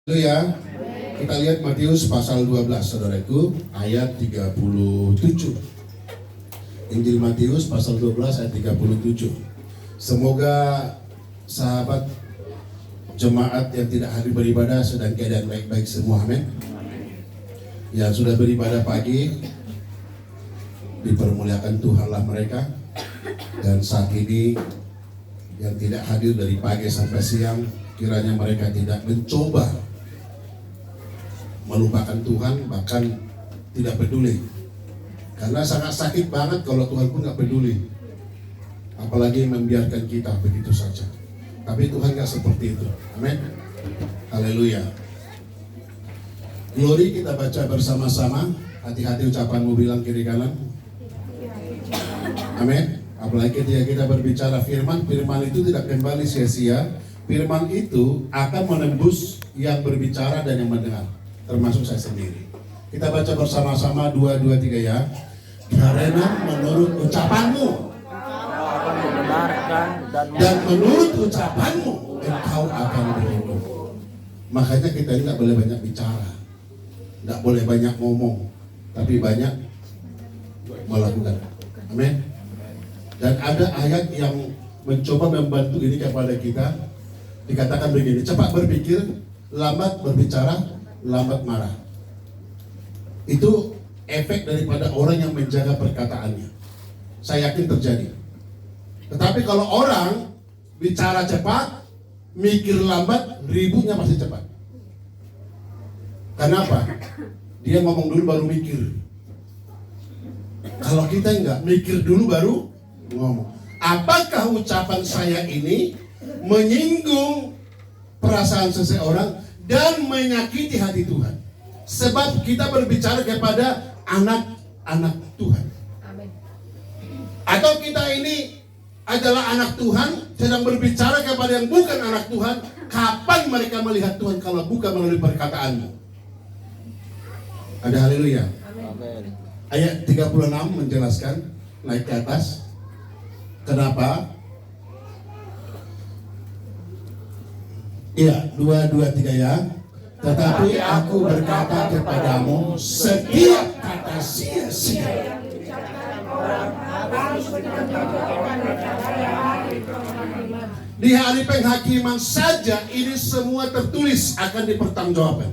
Ya, kita lihat Matius pasal 12, saudaraku, ayat 37. Injil Matius pasal 12 ayat 37. Semoga sahabat jemaat yang tidak hadir beribadah sedang keadaan baik-baik semua, amin. Yang sudah beribadah pagi, dipermuliakan Tuhanlah mereka. Dan saat ini yang tidak hadir dari pagi sampai siang, kiranya mereka tidak mencoba melupakan Tuhan, bahkan tidak peduli. Karena sangat sakit banget kalau Tuhan pun nggak peduli, apalagi membiarkan kita begitu saja. Tapi Tuhan nggak seperti itu, amin. Haleluya. Glory, kita baca bersama-sama. Hati-hati ucapanmu, bilang kiri kanan, amin. Apalagi ketika kita berbicara firman itu tidak kembali sia-sia. Firman itu akan menembus yang berbicara dan yang mendengar, termasuk saya sendiri. Kita baca bersama-sama 2, 2, 3 ya. Karena menurut ucapanmu akan membenarkan dan menurut ucapanmu engkau akan dihukum. Makanya kita ini tidak boleh banyak bicara, tidak boleh banyak ngomong, tapi banyak melakukan. Amin. Dan ada ayat yang mencoba membantu ini kepada kita. Dikatakan begini: cepat berpikir, lambat berbicara, lambat marah. Itu efek daripada orang yang menjaga perkataannya. Saya yakin terjadi. Tetapi kalau orang bicara cepat, mikir lambat, ributnya pasti cepat. Kenapa? Dia ngomong dulu baru mikir. Kalau kita enggak, mikir dulu baru ngomong. Apakah ucapan saya ini menyinggung perasaan seseorang dan menyakiti hati Tuhan? Sebab kita berbicara kepada anak-anak Tuhan. Amin. Atau kita ini adalah anak Tuhan sedang berbicara kepada yang bukan anak Tuhan. Kapan mereka melihat Tuhan kalau bukan melalui perkataanmu? Ada haleluya. Amin. Ayat 36 menjelaskan, naik ke atas. Kenapa? Iya, 2, 2, 3 ya. Tetapi aku berkata kepadamu, setiap kata sia-sia di hari penghakiman saja ini semua tertulis akan dipertanggungjawabkan.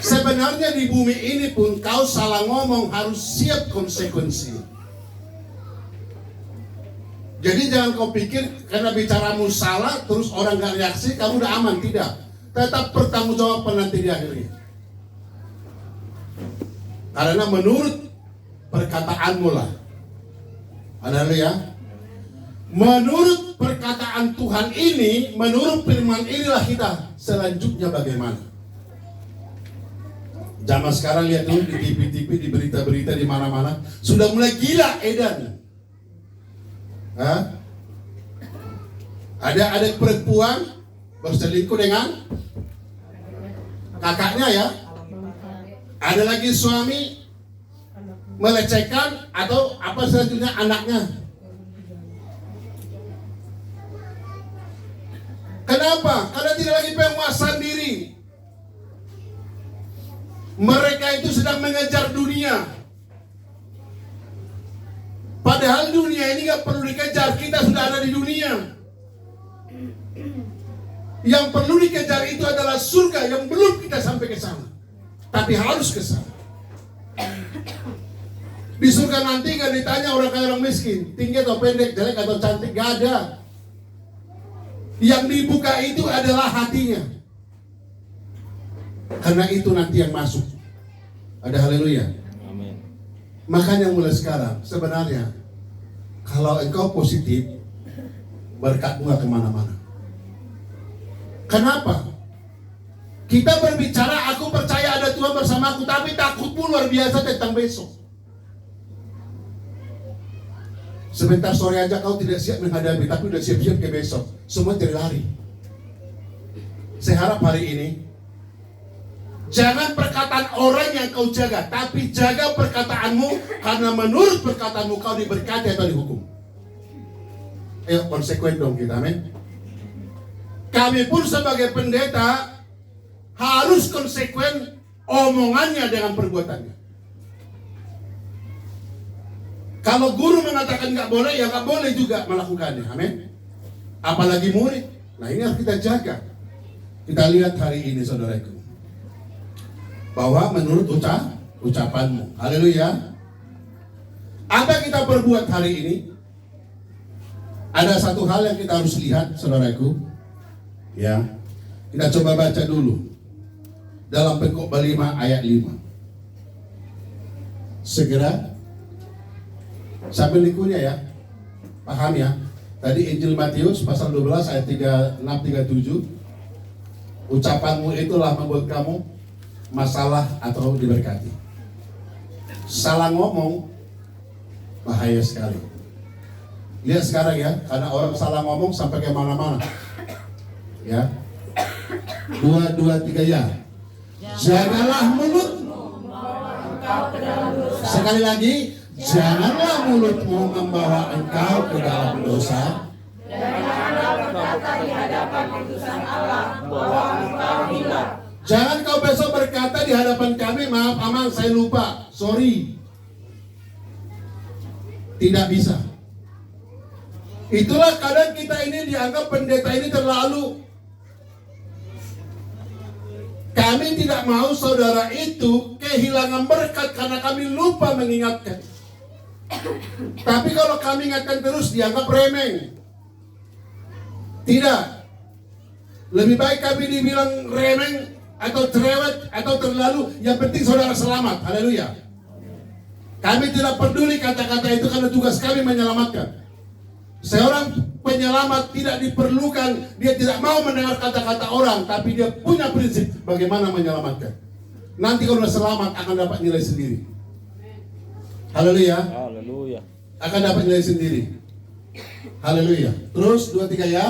Sebenarnya di bumi ini pun kau salah ngomong harus siap konsekuensi. Jadi jangan kau pikir karena bicaramu salah terus orang gak reaksi kamu udah aman, tidak. Tetap bertanggungjawab nanti di akhirnya. Karena menurut perkataanmu lah. Haleluya. Menurut perkataan Tuhan ini, menurut firman inilah kita selanjutnya bagaimana. Zaman sekarang lihat dulu di TV-TV, di berita-berita di mana-mana sudah mulai gila edan. Hah? Ada adik perempuan berselingkuh dengan kakaknya ya. Ada lagi suami melecehkan atau apa selanjutnya anaknya. Kenapa? Karena tidak lagi penguasaan diri. Mereka itu sedang mengejar dunia. Padahal dunia ini gak perlu dikejar, kita sudah ada di dunia. Yang perlu dikejar itu adalah surga yang belum kita sampai ke sana. Tapi harus ke sana. Di surga nanti gak ditanya orang kaya orang miskin, tinggi atau pendek, jelek atau cantik, gak ada. Yang dibuka itu adalah hatinya. Karena itu nanti yang masuk. Ada haleluya. Amin. Makanya mulai sekarang sebenarnya kalau engkau positif, berkatmu gak kemana-mana. Kenapa? Kita berbicara, aku percaya ada Tuhan bersamaku, tapi takutmu luar biasa tentang besok. Sebentar sore aja kau tidak siap menghadapi, tapi udah siap-siap ke besok. Semua terlari. Saya harap hari ini jangan perkataan orang yang kau jaga, tapi jaga perkataanmu, karena menurut perkataanmu kau diberkati atau dihukum. Ayo konsekuen dong kita, amin. Kami pun sebagai pendeta harus konsekuen omongannya dengan perbuatannya. Kalau guru mengatakan nggak boleh, ya nggak boleh juga melakukannya. Amin. Apalagi murid. Nah, ini harus kita jaga. Kita lihat hari ini, saudaraku, bahwa menurut ucapanmu, haleluya, apa kita perbuat hari ini? Ada satu hal yang kita harus lihat, saudaraku. Ya, kita coba baca dulu dalam Pengkhotbah 5 ayat 5. Segera sambil likunya ya, paham ya. Tadi Injil Matius pasal 12 ayat 36-37, ucapanmu itulah membuat kamu masalah atau diberkati. Salah ngomong bahaya sekali. Lihat sekarang ya, karena orang salah ngomong sampai ke mana-mana. Ya, 2, 3 ya. Janganlah mulutmu. Sekali lagi, janganlah mulutmu membawa engkau ke dalam dosa. Jangan kau besok berkata di hadapan kami, maaf aman saya lupa, sorry. Tidak bisa. Itulah kadang kita ini dianggap pendeta ini terlalu. Kami tidak mau saudara itu kehilangan berkat karena kami lupa mengingatkan. Tapi kalau kami ingatkan terus dianggap remeh. Tidak. Lebih baik kami dibilang remeh atau cerewet atau terlalu, yang penting saudara selamat. Haleluya. Kami tidak peduli kata-kata itu karena tugas kami menyelamatkan. Seorang penyelamat tidak diperlukan, dia tidak mau mendengar kata-kata orang, tapi dia punya prinsip bagaimana menyelamatkan. Nanti kalau sudah selamat akan dapat nilai sendiri. Haleluya. Haleluya. Akan dapat nilai sendiri. Haleluya. Terus 2, 3 ya.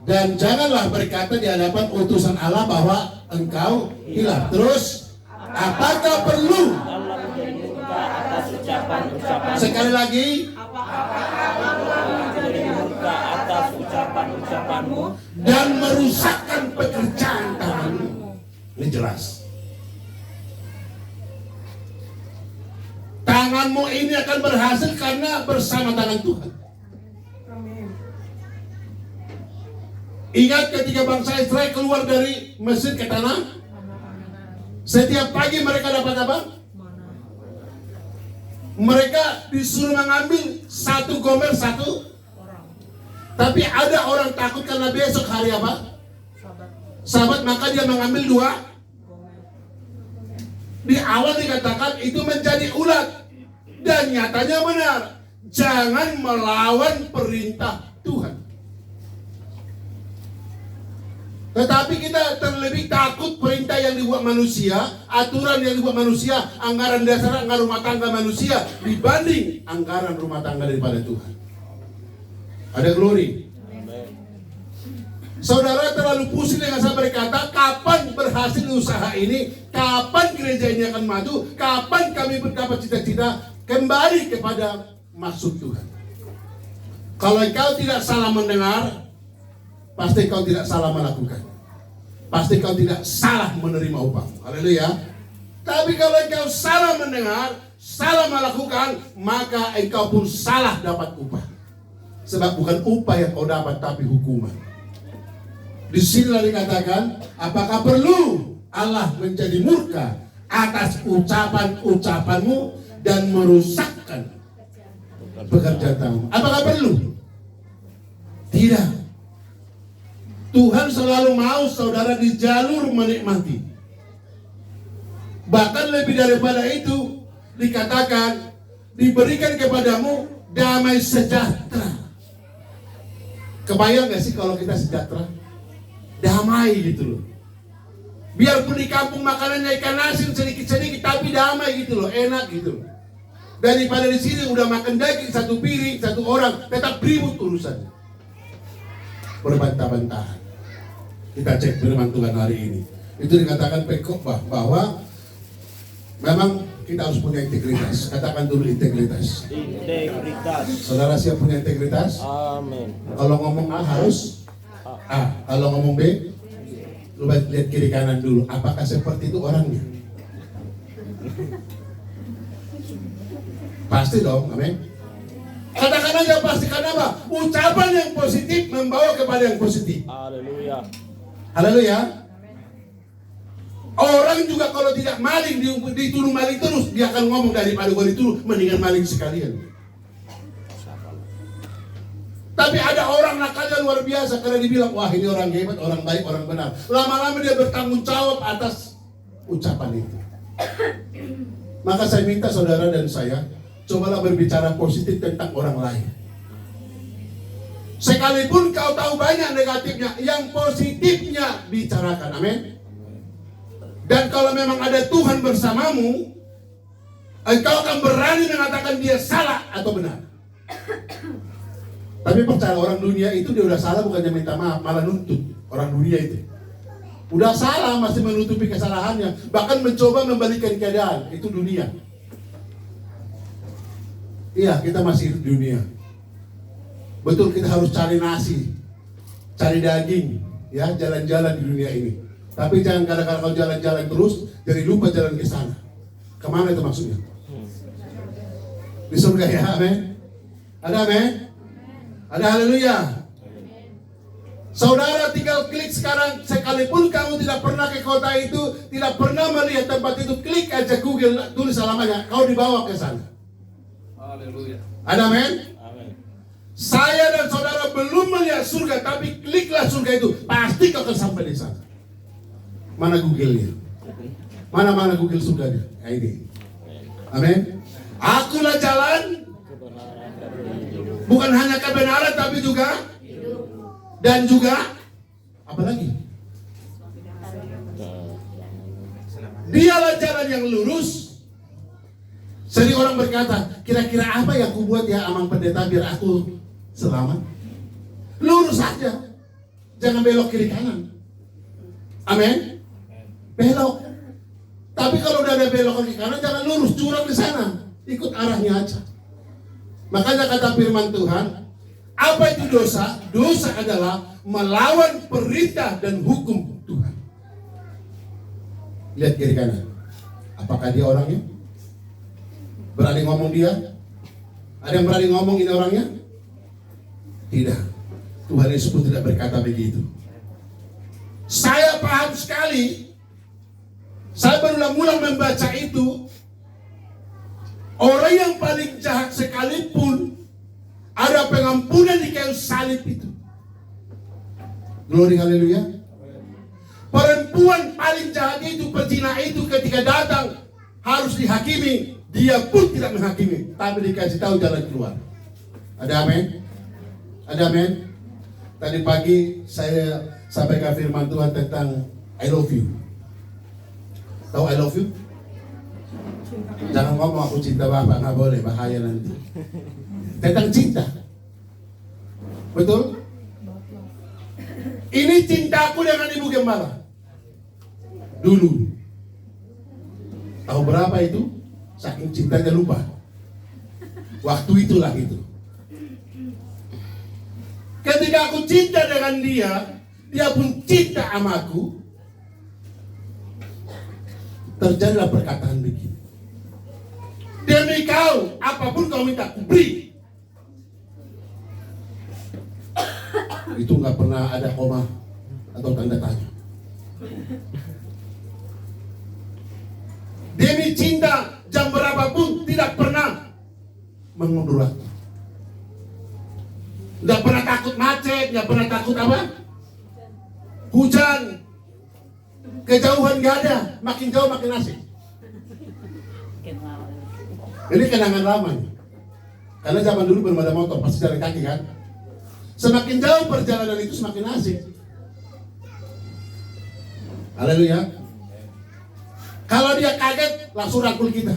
Dan janganlah berkata di hadapan utusan Allah bahwa engkau hilang. Terus, apakah perlu? Allah menjadi murka atas ucapan-ucapan. Sekali lagi, menjadi murka atas ucapan-ucapanmu dan merusakkan pekerjaan tanganmu. Ini jelas. Tanganmu ini akan berhasil karena bersama tangan Tuhan. Ingat ketika bangsa Israel keluar dari Mesir ke tanah, setiap pagi mereka dapat apa? Mereka disuruh mengambil 1 gomer 1 orang. Tapi ada orang takut karena besok hari apa? Sabat, maka dia mengambil 2. Di awal dikatakan itu menjadi ulat. Dan nyatanya benar. Jangan melawan perintah Tuhan. Tetapi kita terlebih takut perintah yang dibuat manusia, aturan yang dibuat manusia, anggaran dasar, anggaran rumah tangga manusia dibanding anggaran rumah tangga daripada Tuhan. Ada glory. Saudara terlalu pusing dengan saya berkata, kapan berhasil usaha ini, kapan gereja ini akan maju, kapan kami mendapat cita-cita, kembali kepada maksud Tuhan. Kalau engkau tidak salah mendengar, pasti kau tidak salah melakukan. Pasti kau tidak salah menerima upah. Haleluya. Tapi kalau engkau salah mendengar, salah melakukan, maka engkau pun salah dapat upah. Sebab bukan upah yang kau dapat, tapi hukuman. Di sinilah dikatakan, apakah perlu Allah menjadi murka atas ucapan-ucapanmu dan merusakkan pekerjaan tanganmu? Apakah perlu? Tidak. Tuhan selalu mau saudara di jalur menikmati. Bahkan lebih daripada itu, dikatakan diberikan kepadamu damai sejahtera. Kebayang gak sih kalau kita sejahtera? Damai gitu loh. Biarpun di kampung makanannya ikan asin sedikit-sedikit, tapi damai gitu loh, enak gitu loh. Daripada di sini udah makan daging 1 piring 1 orang, tetap ribut urusannya. Berbantah-bantahan. Kita cek firman Tuhan hari ini. Itu dikatakan Pengkhotbah bahwa memang kita harus punya integritas. Katakan dulu integritas. Integritas. Saudara siap punya integritas? Amin. Kalau ngomong A harus A. Kalau ngomong B Coba lihat kiri kanan dulu, apakah seperti itu orangnya? Pasti dong, amin. Katakan aja pasti, karena apa? Ucapan yang positif membawa kepada yang positif. Haleluya. Haleluya. Orang juga kalau tidak maling, dituduh maling terus, dia akan ngomong daripada gue dituduh, mendingan maling sekalian. Tapi ada orang nakalnya luar biasa karena dibilang, wah ini orang hebat, orang baik, orang benar. Lama-lama dia bertanggung jawab atas ucapan itu. Maka saya minta saudara dan saya, cobalah berbicara positif tentang orang lain. Sekalipun kau tahu banyak negatifnya, yang positifnya bicarakan, amin. Dan kalau memang ada Tuhan bersamamu, engkau akan berani mengatakan dia salah atau benar. Tapi percaya orang dunia itu dia udah salah bukannya minta maaf, malah nuntut. Orang dunia itu udah salah masih menutupi kesalahannya, bahkan mencoba membalikan keadaan. Itu dunia. Iya, kita masih hidup dunia. Betul, kita harus cari nasi, cari daging, ya, jalan-jalan di dunia ini. Tapi jangan kadang-kadang kau jalan-jalan terus, jadi lupa jalan ke sana. Kemana itu maksudnya? Di surga, ya, amin. Ada amin? Ada haleluya. Saudara tinggal klik sekarang, sekalipun kamu tidak pernah ke kota itu, tidak pernah melihat tempat itu, klik aja Google, tulis alamatnya, kau dibawa ke sana. Haleluya. Ada amin? Amin. Saya dan saudara belum melihat surga, tapi kliklah surga itu, pasti kau akan sampai di sana. Mana Google-nya? Mana Google surganya? Nah, ini. Amin. Akulah jalan, bukan hanya kebenaran tapi juga dan juga apa lagi? Dialah jalan yang lurus. Sering orang berkata, kira-kira apa yang aku buat ya amang pendeta biar aku selamat? Lurus saja, jangan belok kiri kanan. Amin. Belok. Tapi kalau udah ada belok kiri kanan, jangan lurus, curang di sana, ikut arahnya aja. Makanya kata firman Tuhan, apa itu dosa? Dosa adalah melawan perintah dan hukum Tuhan. Lihat kiri kanan. Apakah dia orangnya? Berani ngomong dia? Ada yang berani ngomong ini orangnya? Tidak. Tuhan Yesus pun tidak berkata begitu. Saya paham sekali. Saya berulang-ulang membaca itu. Orang yang paling jahat sekalipun ada pengampunan di kayu salib itu. Glory haleluya. Perempuan paling jahat itu, pezina itu ketika datang harus dihakimi, dia pun tidak menghakimi, tapi dikasih tahu jalan keluar. Ada amin? Ada amin? Tadi pagi saya sampaikan firman Tuhan tentang I love you. Tahu I love you? Jangan ngomong aku cinta Bapak, nggak boleh, bahaya nanti. Tentang cinta, betul? Ini cintaku dengan Ibu Gembala. Dulu, tahu berapa itu? Saking cintanya lupa. Waktu itulah itu. Ketika aku cinta dengan dia, dia pun cinta sama aku. Terjadilah perkataan begini. Demi kau, apapun kau minta, aku beri. Itu nggak pernah ada koma atau tanda tanya. Demi cinta, jam berapapun tidak pernah mengundur waktu. Nggak pernah takut macet, nggak pernah takut apa? Hujan, kejauhan nggak ada, makin jauh makin asik. Ini kenangan lama nih. Karena zaman dulu belum ada motor, pasti jalan kaki kan. Semakin jauh perjalanan itu semakin asik. Haleluya. Kalau dia kaget, langsung rangkul kita.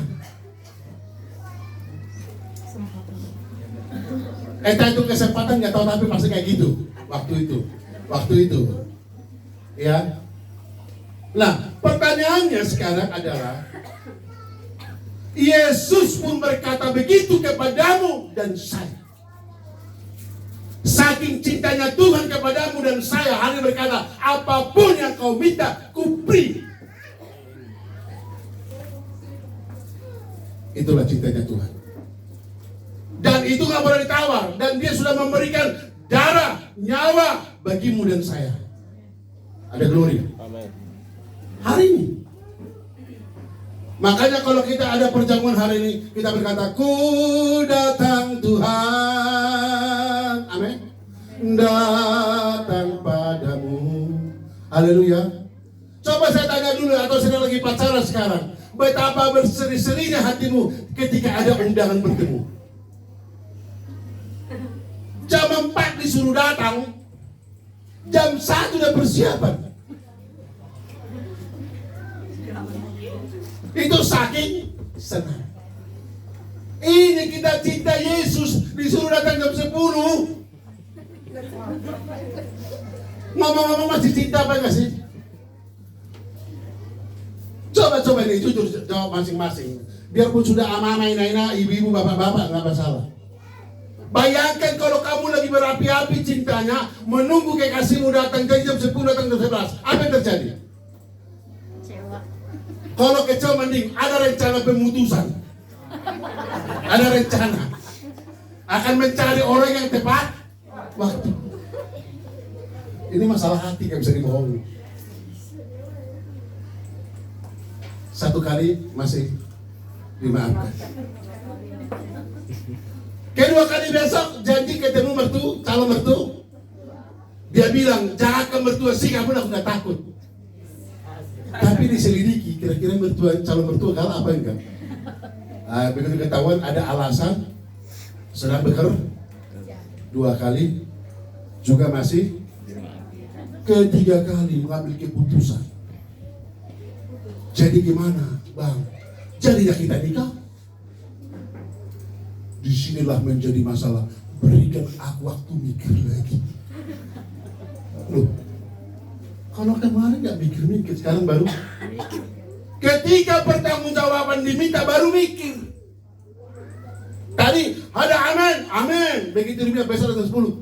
Entah itu kesempatan nggak tahu, tapi pasti kayak gitu. Waktu itu. Ya. Nah, pertanyaannya sekarang adalah, Yesus pun berkata begitu kepadamu dan saya. Saat saking cintanya Tuhan kepadamu dan saya, hanya berkata, apapun yang kau minta, kuberi. Itulah cintanya Tuhan. Dan itu gak boleh ditawar. Dan dia sudah memberikan darah, nyawa bagimu dan saya. Ada glory. Amin. Hari ini. Makanya kalau kita ada perjamuan hari ini, kita berkata, ku datang Tuhan. Amin. Datang padamu. Haleluya. Coba saya tanya dulu, atau sedang lagi pacaran sekarang, betapa berseri-serinya hatimu ketika ada undangan bertemu. Jam 4 disuruh datang, jam 1 udah persiapan. Itu saking senang. Ini kita cinta Yesus, disuruh datang jam 10. Ngomong-ngomong masih cinta apa enggak sih? Coba ini jujur jawab masing-masing. Biarpun sudah ama-ama, ina-ina, ibu-ibu, bapak-bapak, nggak masalah. Bayangkan kalau kamu lagi berapi-api cintanya, menunggu kekasihmu datang jam 10, datang jam 11. Apa yang terjadi? Kalau kecewa mending ada rencana pemutusan. Ada rencana. Akan mencari orang yang tepat waktu. Ini masalah hati, gak bisa dibohongi. Satu kali masih dimaafkan. Kedua kali besok janji ketemu calon mertu. Dia bilang, jangan mertua sih, kamu udah takut. Tapi diselidiki, kira-kira calon mertua kalah apa enggak? Begitu ketahuan ada alasan, sedang beker. 2 kali juga masih. Ketiga kali mengambil keputusan. Jadi gimana, Bang? Jadilah kita nikah. Disinilah menjadi masalah. Berikan aku waktu mikir lagi. Loh, kalau kemarin nggak mikir-mikir, sekarang baru. Ketika pertanggungjawaban diminta, baru mikir. Tadi ada amin. Begitu dibilang besok datang 10.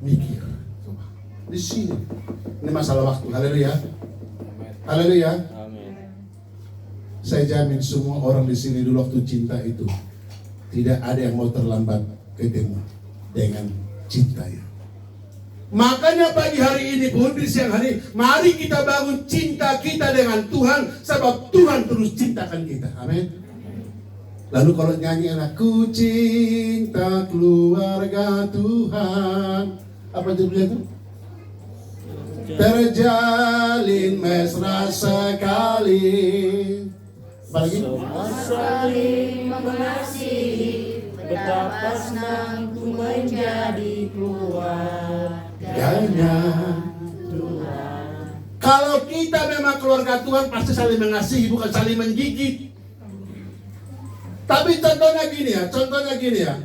Mikir. Coba. Di sini. Ini masalah waktu. Haleluya. Haleluya. Saya jamin semua orang di sini dulu waktu cinta itu tidak ada yang mau terlambat ketemu dengan cintanya. Makanya pagi hari ini pun di siang hari, mari kita bangun cinta kita dengan Tuhan, sebab Tuhan terus cintakan kita. Amin. Lalu kalau nyanyi Aku cinta keluarga Tuhan, apa judulnya itu? Terjalin mesra sekali. Apalagi? Semua saling mengasihi, betapa senang ku menjadi keluarganya Tuhan. Kalau kita memang keluarga Tuhan, pasti saling mengasihi, bukan saling menggigit. Tapi contohnya gini ya.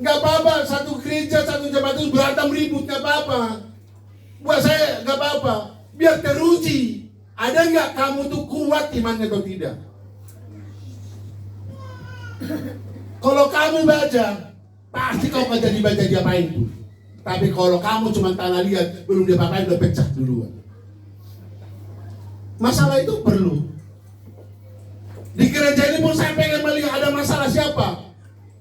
Nggak apa-apa, satu gereja, satu jemaat itu berantem ribut, nggak apa-apa. Buat saya nggak apa-apa, biar teruji. Ada nggak kamu tuh kuat imannya atau tidak? Kalau kamu baca, pasti kau akan jadi baca diapain tuh. Tapi kalau kamu cuma tanah liat, belum diapain udah pecah duluan. Masalah itu perlu. Di gereja ini pun saya pengen melihat ada masalah siapa.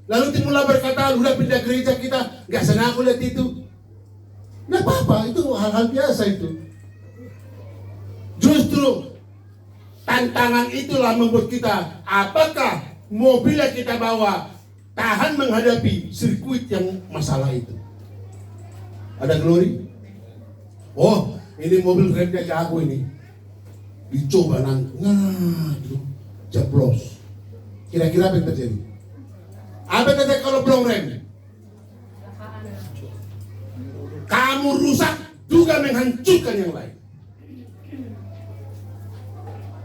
Lalu timbullah berkata, udah pindah gereja kita, nggak senang aku lihat itu. Nggak apa-apa, itu hal-hal biasa itu. Justru tantangan itulah membuat kita, apakah mobil yang kita bawa tahan menghadapi sirkuit yang masalah itu. Ada glory? Oh, ini mobil remnya jago ini. Dicoba gitu, jeblos. Kira-kira apa yang terjadi? Apa yang terjadi kalau belum rem? Kamu rusak juga menghancurkan yang lain.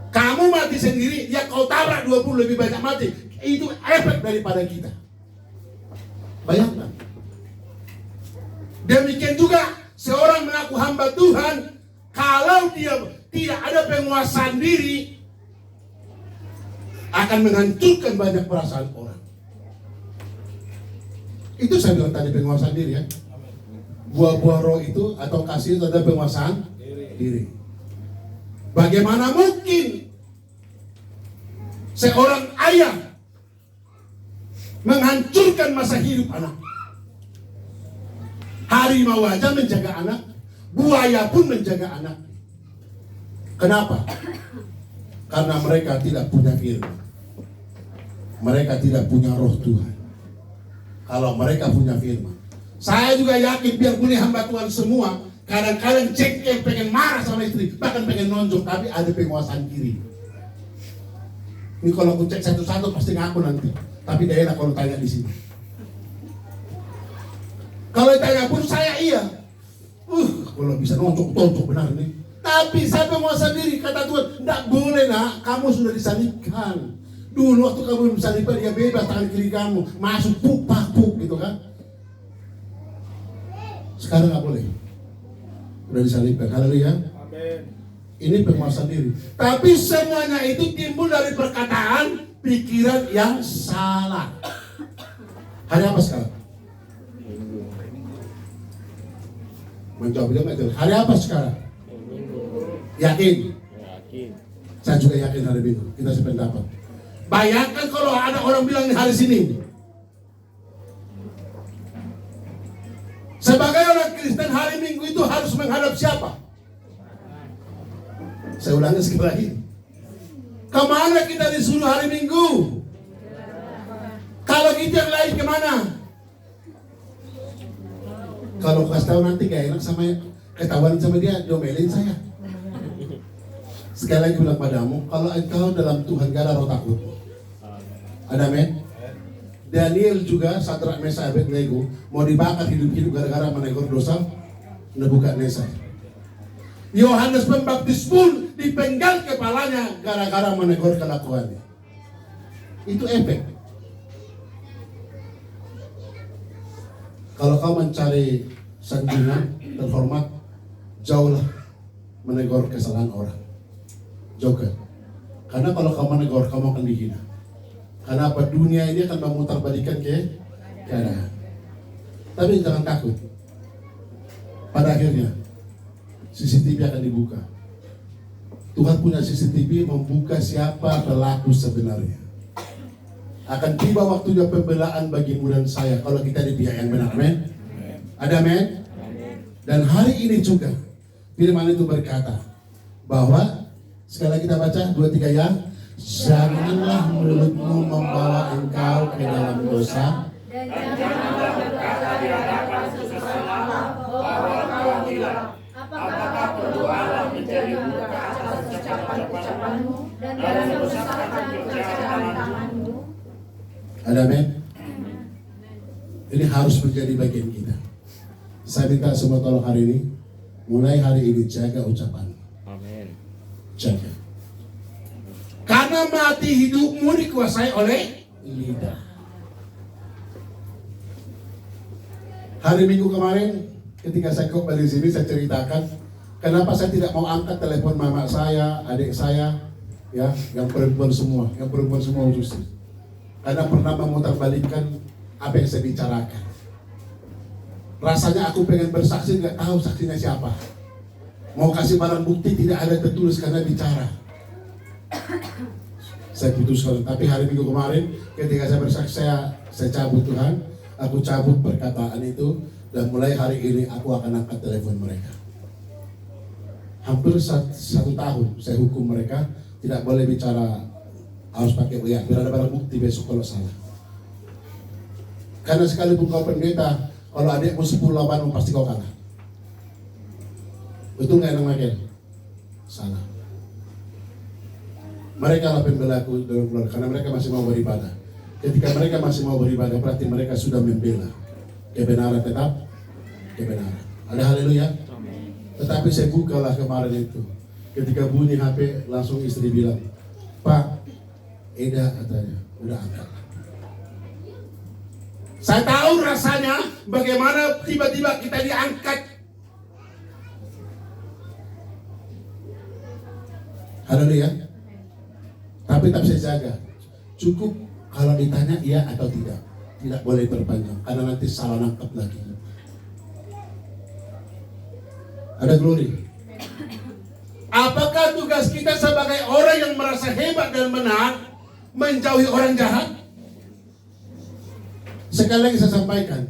Kamu mati sendiri, ya kau tabrak 20 lebih banyak mati. Itu efek daripada kita. Bayangkan. Demikian juga seorang mengaku hamba Tuhan, kalau dia tidak ada penguasaan diri, akan menghancurkan banyak perasaan orang. Itu saya bilang tadi, penguasaan diri ya. Buah-buah roh itu atau kasih itu adalah penguasaan diri. Bagaimana mungkin seorang ayah menghancurkan masa hidup anak? Harimau aja menjaga anak, buaya pun menjaga anak. Kenapa? Karena mereka tidak punya firman. Mereka tidak punya roh Tuhan. Kalau mereka punya firman, saya juga yakin biar punya hamba Tuhan semua, kadang-kadang jengkel, pengen marah sama istri, bahkan pengen nonjok, tapi ada penguasaan diri. Ini kalau aku cek satu-satu pasti ngaku nanti, tapi dia enak kalau tanya di sini. Kalau ditanya pun saya iya. Kalau bisa nonjok benar nih. Tapi saya penguasa diri, kata Tuhan, tidak boleh nak, kamu sudah disalibkan. Dulu waktu kamu disalibkan, dia bebas tangan kiri kamu, masuk puk gitu kan. Sekarang nggak boleh. Udah disalibkan, haleluya. Amin. Ini penguasa diri. Tapi semuanya itu timbul dari perkataan, pikiran yang salah. Hari apa sekarang? Menjawab dia nggak jelas. Hari apa sekarang? Yakin? Yakin. Saya juga yakin hari Minggu. Kita sependapat. Bayangkan kalau ada orang bilang di hari Senin. Sebagai orang Kristen, hari Minggu itu harus menghadap siapa? Saya ulangi sekali lagi. Kemana kita disuruh hari Minggu? Kalau gitu yang lain kemana? Kalau kasih tahu nanti gak enak sama ketahuan sama dia, diomelin saya. Sekali lagi bilang padamu, kalau engkau dalam Tuhan gak ada roh takut. Ada men? Daniel juga, Sadrak, Mesak, Abednego mau dibakar hidup-hidup gara-gara menegur dosa Nebukadnezar. Yohanes Pembaptis pun dipenggal kepalanya gara-gara menegur kelakuannya. Itu efek. Kalau kau mencari sanjungan terhormat, jauhlah menegur kesalahan orang. Jauhkan. Karena kalau kau menegur, kamu akan dihina. Karena apa? Dunia ini akan memutarbalikan keadaan. Tapi jangan takut. Pada akhirnya CCTV akan dibuka. Tuhan punya CCTV membuka siapa pelaku sebenarnya. Akan tiba waktunya pembelaan bagimu dan saya kalau kita di pihak yang benar. Amin. Ada amin. Dan hari ini juga firman itu berkata bahwa, sekali lagi kita baca 2-3 ya. Janganlah mulutmu membawa engkau ke dalam dosa, dan janganlah berkata di hadapan seseorang bahwa kau gila. Apakah perlu Allah menjadi murka atas ucapan-ucapanmu dan merusakkan pekerjaan tanganmu? ada amin. Ini harus menjadi bagian kita. Saya minta semua tolong hari ini, mulai hari ini jaga ucapan. Amin. Jaga. Karena mati hidupmu dikuasai oleh lidah. Hari Minggu kemarin, ketika saya kembali di sini, saya ceritakan kenapa saya tidak mau angkat telepon mama saya, adik saya, ya, yang perempuan semua khususnya. Karena pernah memutarbalikkan apa yang saya bicarakan. Rasanya aku pengen bersaksi, nggak tahu saksinya siapa. Mau kasih barang bukti tidak ada tertulis karena bicara. Saya putuskan, tapi hari Minggu kemarin ketika saya bersaksi, saya cabut Tuhan, aku cabut perkataan itu, dan mulai hari ini aku akan angkat telepon mereka. Hampir satu tahun saya hukum mereka, tidak boleh bicara, harus pakai WA, biar ada barang bukti besok kalau salah. Karena sekalipun kau pendeta, kalau adikmu 10 lawan pasti kau kalah. Betul nggak Michael? Salah. Mereka lah pembelaku dalam keluarga, karena mereka masih mau beribadah. Ketika mereka masih mau beribadah, berarti mereka sudah membela kebenaran, tetap kebenaran. Ada haleluya. Tetapi saya bukalah kemarin itu, ketika bunyi HP, langsung istri bilang, Pak, Eda katanya, udah angkat. Saya tahu rasanya bagaimana tiba-tiba kita diangkat. Haleluya. Tapi tak bisa jaga. Cukup kalau ditanya iya atau tidak. Tidak boleh berpanjang, karena nanti salah nangkap lagi. Ada glory. Apakah tugas kita sebagai orang yang merasa hebat dan benar menjauhi orang jahat? Sekali lagi saya sampaikan,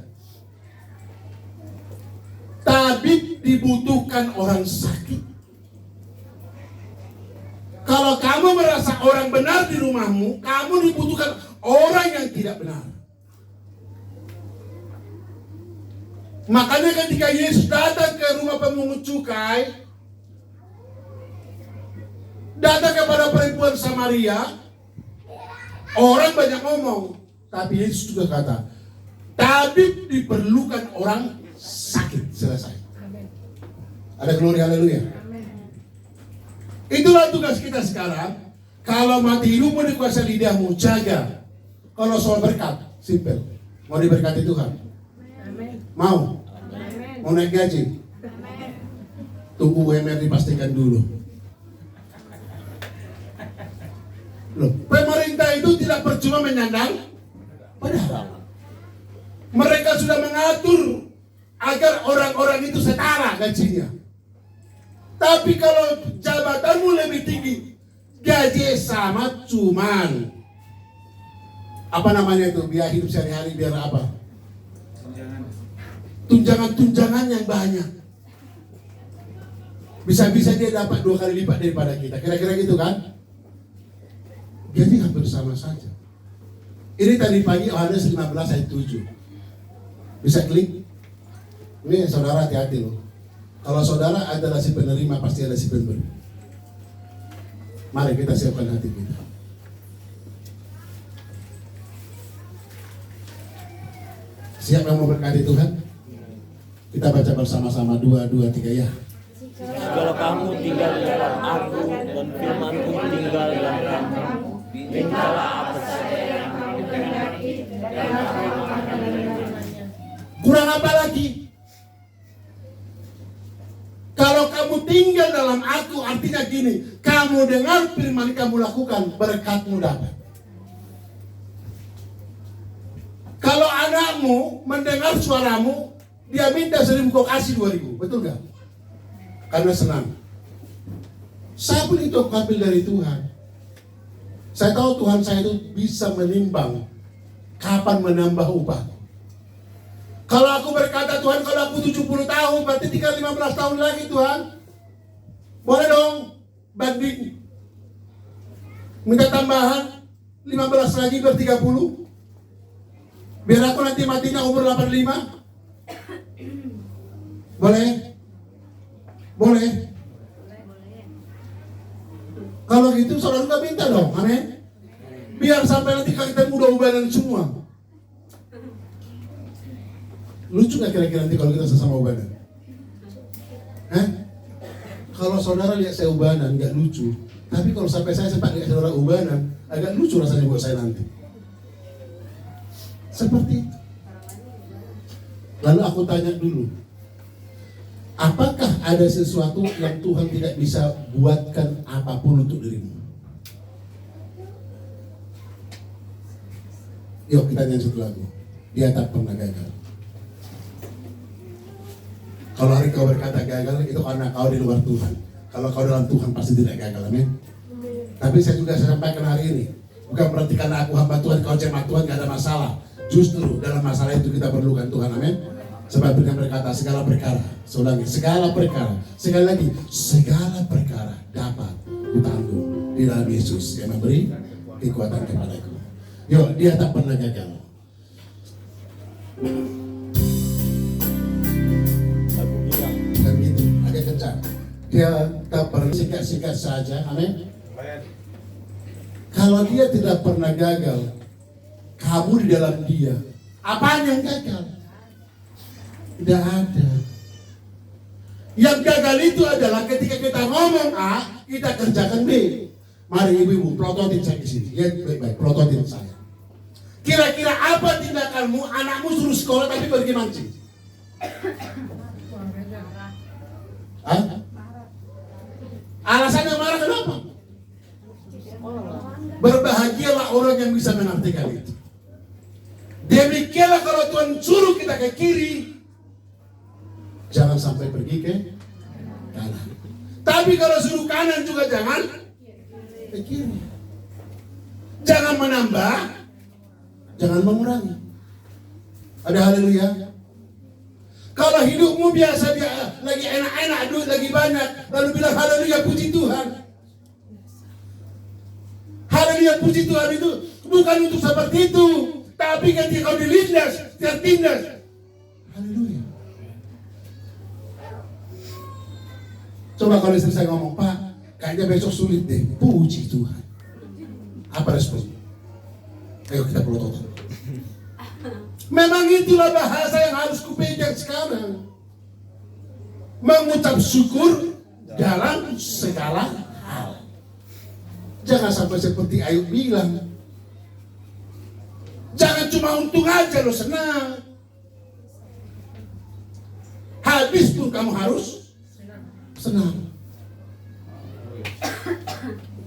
tabib dibutuhkan orang sakit. Kalau kamu merasa orang benar di rumahmu, kamu dibutuhkan orang yang tidak benar. Makanya ketika Yesus datang ke rumah pemungut cukai, datang kepada perempuan Samaria, orang banyak ngomong, tapi Yesus juga kata, tabib diperlukan orang sakit. Selesai. Ada glory, haleluya. Itulah tugas kita sekarang. Kalau mati hidupmu dikuasai lidahmu, jaga. Kalau soal berkat, simple. Mau diberkati Tuhan? Mau? Mau naik gaji? Tunggu UMR dipastikan dulu. Loh, pemerintah itu tidak percuma menyandang pedang. Mereka sudah mengatur agar orang-orang itu setara gajinya. Tapi kalau jabatanmu lebih tinggi, gaji sama, cuman apa namanya itu, biaya hidup sehari-hari, biar apa? Tunjangan-tunjangan yang banyak. Bisa-bisa dia dapat 2 kali lipat daripada kita. Kira-kira gitu kan? Jadi hampir sama saja. Ini tadi pagi Yohanes 15 ayat 7. Bisa klik? Ini saudara hati-hati loh. Kalau saudara adalah si penerima, pasti ada si pemberi. Mari kita siapkan hati kita. Siap yang mau berkati Tuhan? Kita baca bersama-sama 2, 2, 3 ya. Jikalau kamu tinggal di dalam aku dan firman-Ku tinggal di dalam kamu, mintalah apa saja yang kamu kehendaki dan aku akan menerimanya. Kurang apa lagi? Kalau kamu tinggal dalam aku, artinya gini, kamu dengar firman kamu lakukan, berkatmu dapat. Kalau anakmu mendengar suaramu, dia minta 1.000, kau kasih 2.000, betul gak? Karena senang. Saya pun itu aku ambil dari Tuhan. Saya tahu Tuhan saya itu bisa menimbang kapan menambah upah. Kalau aku berkata, Tuhan kalau aku 70 tahun, berarti tinggal 15 tahun lagi Tuhan. Boleh dong banding. Minta tambahan 15 lagi biar 30. Biar aku nanti matinya umur 85. Boleh? Boleh? Kalau gitu saudara juga minta dong, amin. Biar sampai nanti kita mudah ubanan semua. Lucu gak kira-kira nanti kalau kita sesama ubanan? Hah? Kalau saudara lihat saya ubanan gak lucu, tapi kalau sampai saya sempat lihat saudara ubanan, agak lucu rasanya buat saya nanti. Seperti itu. Lalu aku tanya dulu, apakah ada sesuatu yang Tuhan tidak bisa buatkan apapun untuk dirimu? Yuk kita nyanyi satu lagu. Dia tak pernah gagal. Kalau hari kau berkata gagal, itu karena kau di luar Tuhan. Kalau kau dalam Tuhan pasti tidak gagal, amin. Tapi saya juga sampaikan hari ini, bukan berarti karena aku hamba Tuhan, kau jemaat Tuhan, gak ada masalah. Justru dalam masalah itu kita perlukan Tuhan, amin. Sebab Tuhan berkata segala perkara, segala perkara, sekali lagi, segala perkara dapat kutanggung di dalam Yesus yang memberi kekuatan kepadaku. Yuk, dia tak pernah gagal. Dan gitu, agak kencang. Dia tak pernah singkat-singkat saja, amin. Kalau dia tidak pernah gagal, kamu di dalam dia, apaan yang gagal? Tidak ada. Yang gagal itu adalah ketika kita ngomong A, kita kerjakan B. Mari ibu-ibu, prototin saya di sini. Lihat baik-baik, prototin saya. Kira-kira apa tindakanmu? Anakmu suruh sekolah tapi pergi mancing. Hah? Alasannya marah kenapa? Berbahagialah orang yang bisa menartikan itu. Demikianlah kalau Tuhan suruh kita ke kiri, jangan sampai pergi ke Tapi kalau suruh kanan juga jangan ke kiri. Jangan menambah, jangan mengurangi. Ada haleluya. Kalau hidupmu biasa lagi enak-enak, duit lagi banyak, lalu bilang haleluya puji Tuhan. Haleluya puji Tuhan itu bukan untuk seperti itu, tapi ketika kau dilindas, tertindas. Haleluya. Coba kalau istri saya ngomong, Pak, kayaknya besok sulit deh. Puji Tuhan. Apa respon? Ayo kita pelotot. Memang itulah bahasa yang harus kupegang sekarang. Mengucap syukur dalam segala hal. Jangan sampai seperti Ayub bilang. Jangan cuma untung aja lo senang. Habis pun kamu harus senang.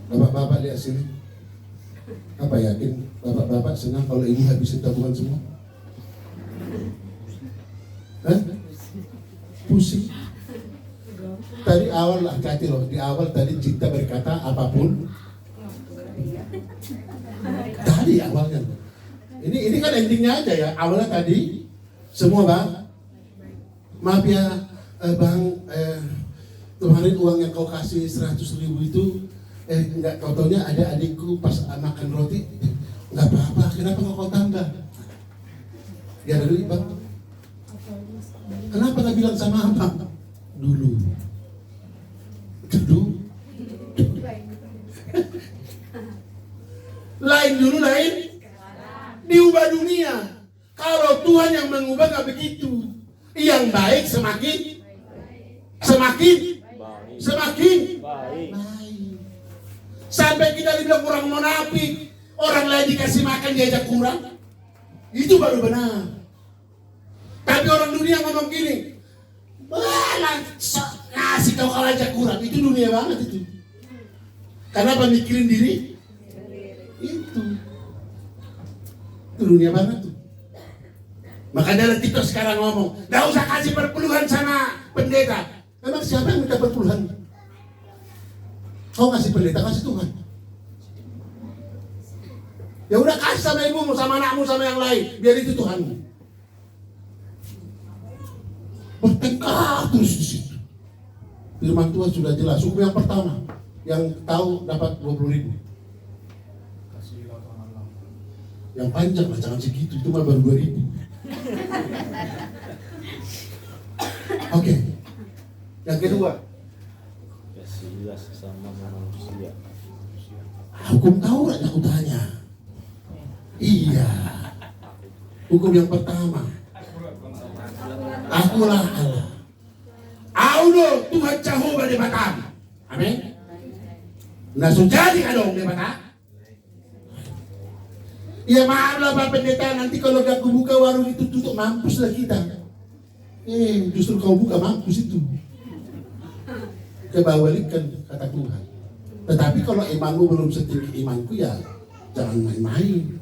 Bapak-bapak lihat sini. Apa yakin bapak-bapak senang kalau ibu habisin tabungan semua? Hah? Pusing. Tadi awal hati-hati loh. Di awal tadi Cinta berkata apapun. Tadi awalnya. Ini kan endingnya aja ya. Awalnya tadi semua bang. Maaf ya bang. Kemarin uang yang kau kasih 100.000 itu enggak, kau taunya ada adikku pas makan roti. Enggak apa-apa, kenapa kau tambah? Ya dulu bang. Kenapa gak bilang sama abang? Dulu. Lain dulu, lain diubah dunia. Kalau Tuhan yang mengubah gak begitu. Yang baik semakin baik. Sampai kita dibilang orang munafik, orang lain dikasih makan diajak kurang. Itu baru benar. Tapi orang dunia ngomong gini, ngasih kau kalau aja kurang. Itu dunia banget itu. Karena mikirin diri. Itu dunia banget tuh. Makanya Tito sekarang ngomong, gak usah kasih perpuluhan sama pendeta. Memang siapa yang minta perpuluhan? Kau kasih pendeta, kasih Tuhan. Ya udah kasih sama ibumu, sama anakmu, sama yang lain. Biar itu Tuhanmu. Bertengkar terus di situ. Firman Tuhan sudah jelas. Hukum yang pertama, yang tahu dapat 20.000. Yang panjang lah, jangan segitu. Itu mah baru 2.000. Oke. Yang kedua, kasihlah sesama manusia. hukum Taurat aku tanya. Iya. Hukum yang pertama, akulah Allah. Audo Tuhan Jehovah di Batam. Amin. Nah jadi kadang di Batam. Ya maaf lah Pak Pendeta, nanti kalau gak buka warung itu tutup, mampus lah kita. Justru kau buka mampus itu. Kebalikan kata Tuhan. Tetapi kalau imanmu belum setinggi imanku ya jangan main-main.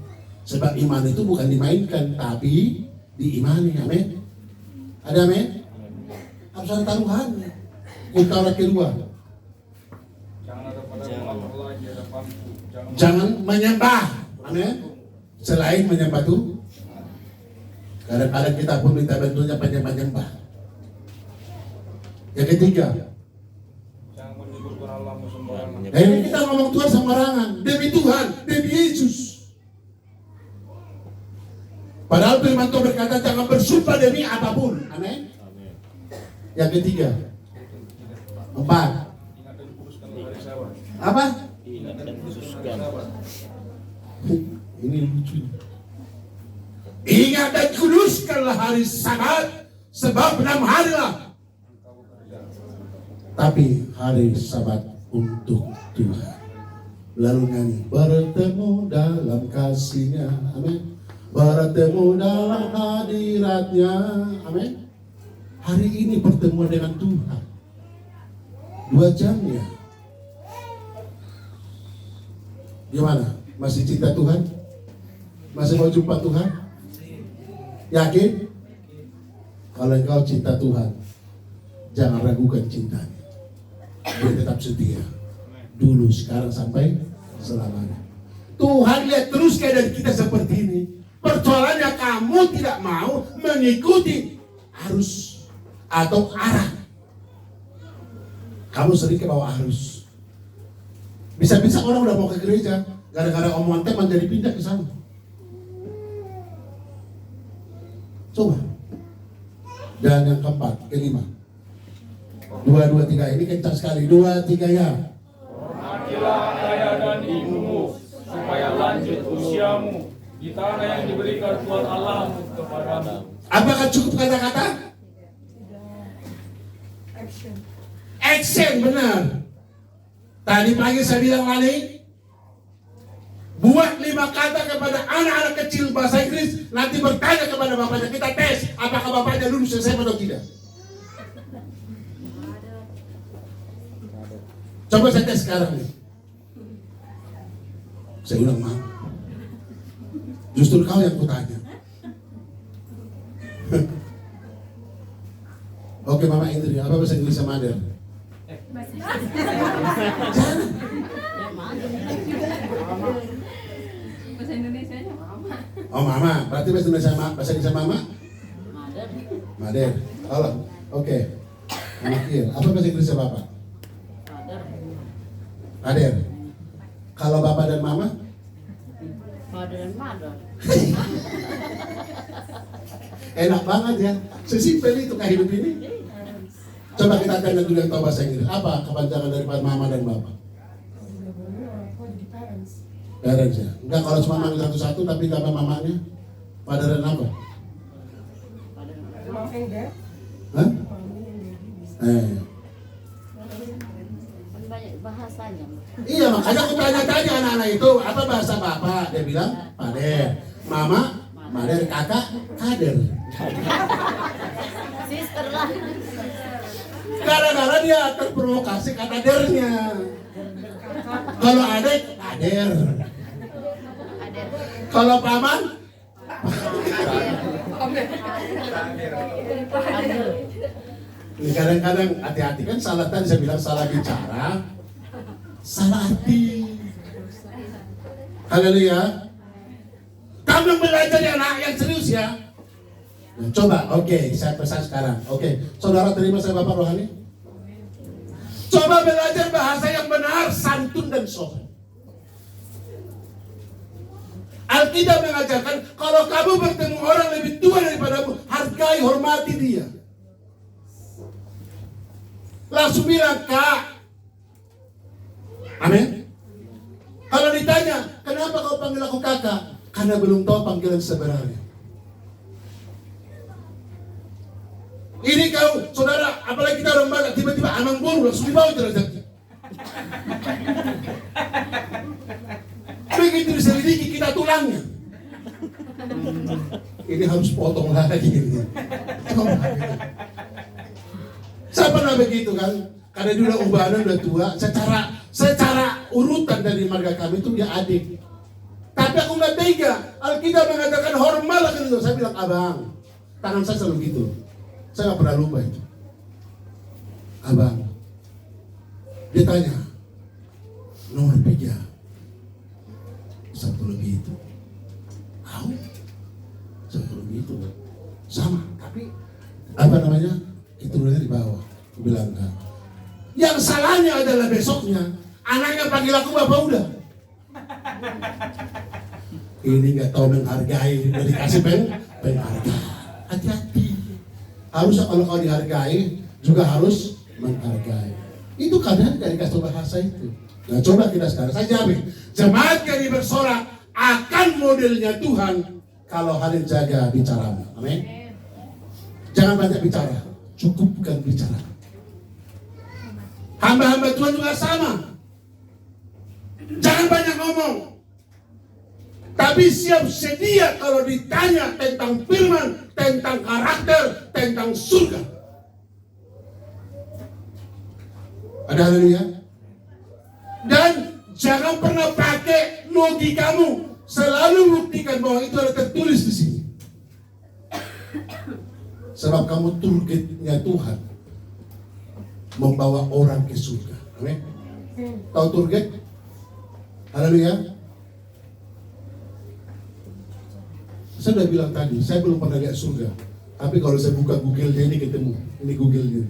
Sebab iman itu bukan dimainkan, tapi diimani. Amin. Ada amin? Harus ada taruhan. Taurat kedua. Jangan menyembah. Amin. Selain menyembah Tuhan. Kadang-kadang kita pun minta bantuannya penyembah-nyembah. Yang ketiga, ini kita ngomong Tuhan sembarangan. Demi Tuhan, demi Yesus. Padahal firman Tuhan berkata jangan bersumpah demi apapun. Amin. Yang ketiga, 4. Apa? Ingat dan khususkan. Ini lucu. Ingat dan kuduskanlah hari Sabat, sebab 6 hari lah. Tapi hari Sabat untuk Tuhan. Lalu nyanyi, bertemu dalam kasih-Nya. Amin. Bertemu dalam hadirat-Nya. Amin. Hari ini pertemuan dengan Tuhan. 2 jamnya. Gimana? Masih cinta Tuhan? Masih mau jumpa Tuhan? Yakin? Kalau engkau cinta Tuhan, jangan ragukan cintanya. Dia tetap setia. Dulu, sekarang, sampai selamanya. Tuhan lihat terus keadaan kita seperti ini. Persoalannya kamu tidak mau mengikuti arus atau arah. Kamu sering ke bawah arus. Bisa-bisa orang udah mau ke gereja, gara-gara omongan teman jadi pindah ke sana. Coba. Dan yang keempat, kelima. 2, 2, 3 ini kencang sekali. 2, 3 ya. Hormatilah ayah dan ibumu, supaya lanjut usiamu di tanah yang diberikan Tuhan Allahmu kepadamu. Apakah cukup kata-kata? Action, benar. Tadi pagi saya bilang Lani, buat 5 kata kepada anak-anak kecil bahasa Inggris, nanti bertanya kepada bapaknya, kita tes apakah bapaknya lulus SMA atau tidak. Coba saya tes sekarang nih. Saya ulang mau. Justru kau yang kutanya. Oke Mama Indri, apa bahasa Inggris sama Ader? Jangan. Bahasa Indonesia mama. Oh Mama, berarti bahasa Indonesia Mama? Mader. Oh, oke. Akhir. Apa bahasa Inggrisnya Bapak? Ader. Kalau Bapak dan Mama? Father and mother. Enak banget ya. Sesimpel itu hidup ini. Coba kita tanya dulu yang tahu bahasa Inggris. Apa kepanjangan daripada Mama dan Bapak? Parents ya. Enggak, kalau cuma manggil satu-satu tapi tambah mamanya. Father dan apa? Hah? Banyak bahasanya. Iya, makanya aku tanya-tanya anak-anak itu, apa bahasa Bapak? Dia bilang, Pader. Mama, Mader. Kakak, Kader. Sister lah. Gara-gara dia terprovokasi kata dernya. Kalau adik, Ader. Kalau paman, ini kadang-kadang hati-hati kan salah, tadi saya bilang salah bicara, salah arti. Haleluya. Kamu belajar ya anak yang serius ya. Nah, coba, oke, saya pesan sekarang. Oke, saudara terima saya Bapak Rohani. Coba belajar bahasa yang benar, santun dan sopan. Alkitab mengajarkan kalau kamu bertemu orang lebih tua daripadamu, hargai, hormati dia. Langsung bilang, Kak. Amin. Kalau ditanya, kenapa kau panggil aku kakak? Karena belum tahu panggilan sebenarnya. Ini kau, saudara, apalagi kita orang Batak, tiba-tiba amang boru langsung dibawa derajatnya. Begitu diselidiki kita tulangnya. Ini harus potong lagi ini. Saya pernah begitu kan, karena dia udah ubanan, udah tua. Secara urutan dari marga kami itu dia adik. Tapi aku nggak tega. Alkitab mengatakan hormatlah gitu. Saya bilang abang, tangan saya selalu gitu. Saya nggak pernah lupa itu. Abang, dia tanya, nomor 3, satu lebih itu, kau, satu lebih itu, sama. Tapi apa namanya? Itu di bawah. Aku bilang enggak. Yang salahnya adalah besoknya anaknya panggil aku bapak udah. Ini nggak tahu menghargai, udah dikasih penghargaan. Hati-hati. Harusnya kalau kau dihargai juga harus menghargai. Itu kadang dari kasih bahasa itu. Nah coba kita sekarang, saya jamin jemaat kami bersorak akan modelnya Tuhan kalau hadir jaga bicaramu. Amin. Jangan banyak bicara, cukupkan bicara. Hamba-hamba Tuhan juga sama. Jangan banyak ngomong, tapi siap sedia kalau ditanya tentang firman, tentang karakter, tentang surga. Ada haleluya. Dan jangan pernah pakai logikamu. Selalu buktikan bahwa itu ada tertulis di sini. Sebab kamu targetnya Tuhan membawa orang ke surga. Amin. Tahu target? Haleluya. Saya sudah bilang tadi, saya belum pernah lihat surga. Tapi kalau saya buka Google-nya ini ketemu. Ini Google-nya.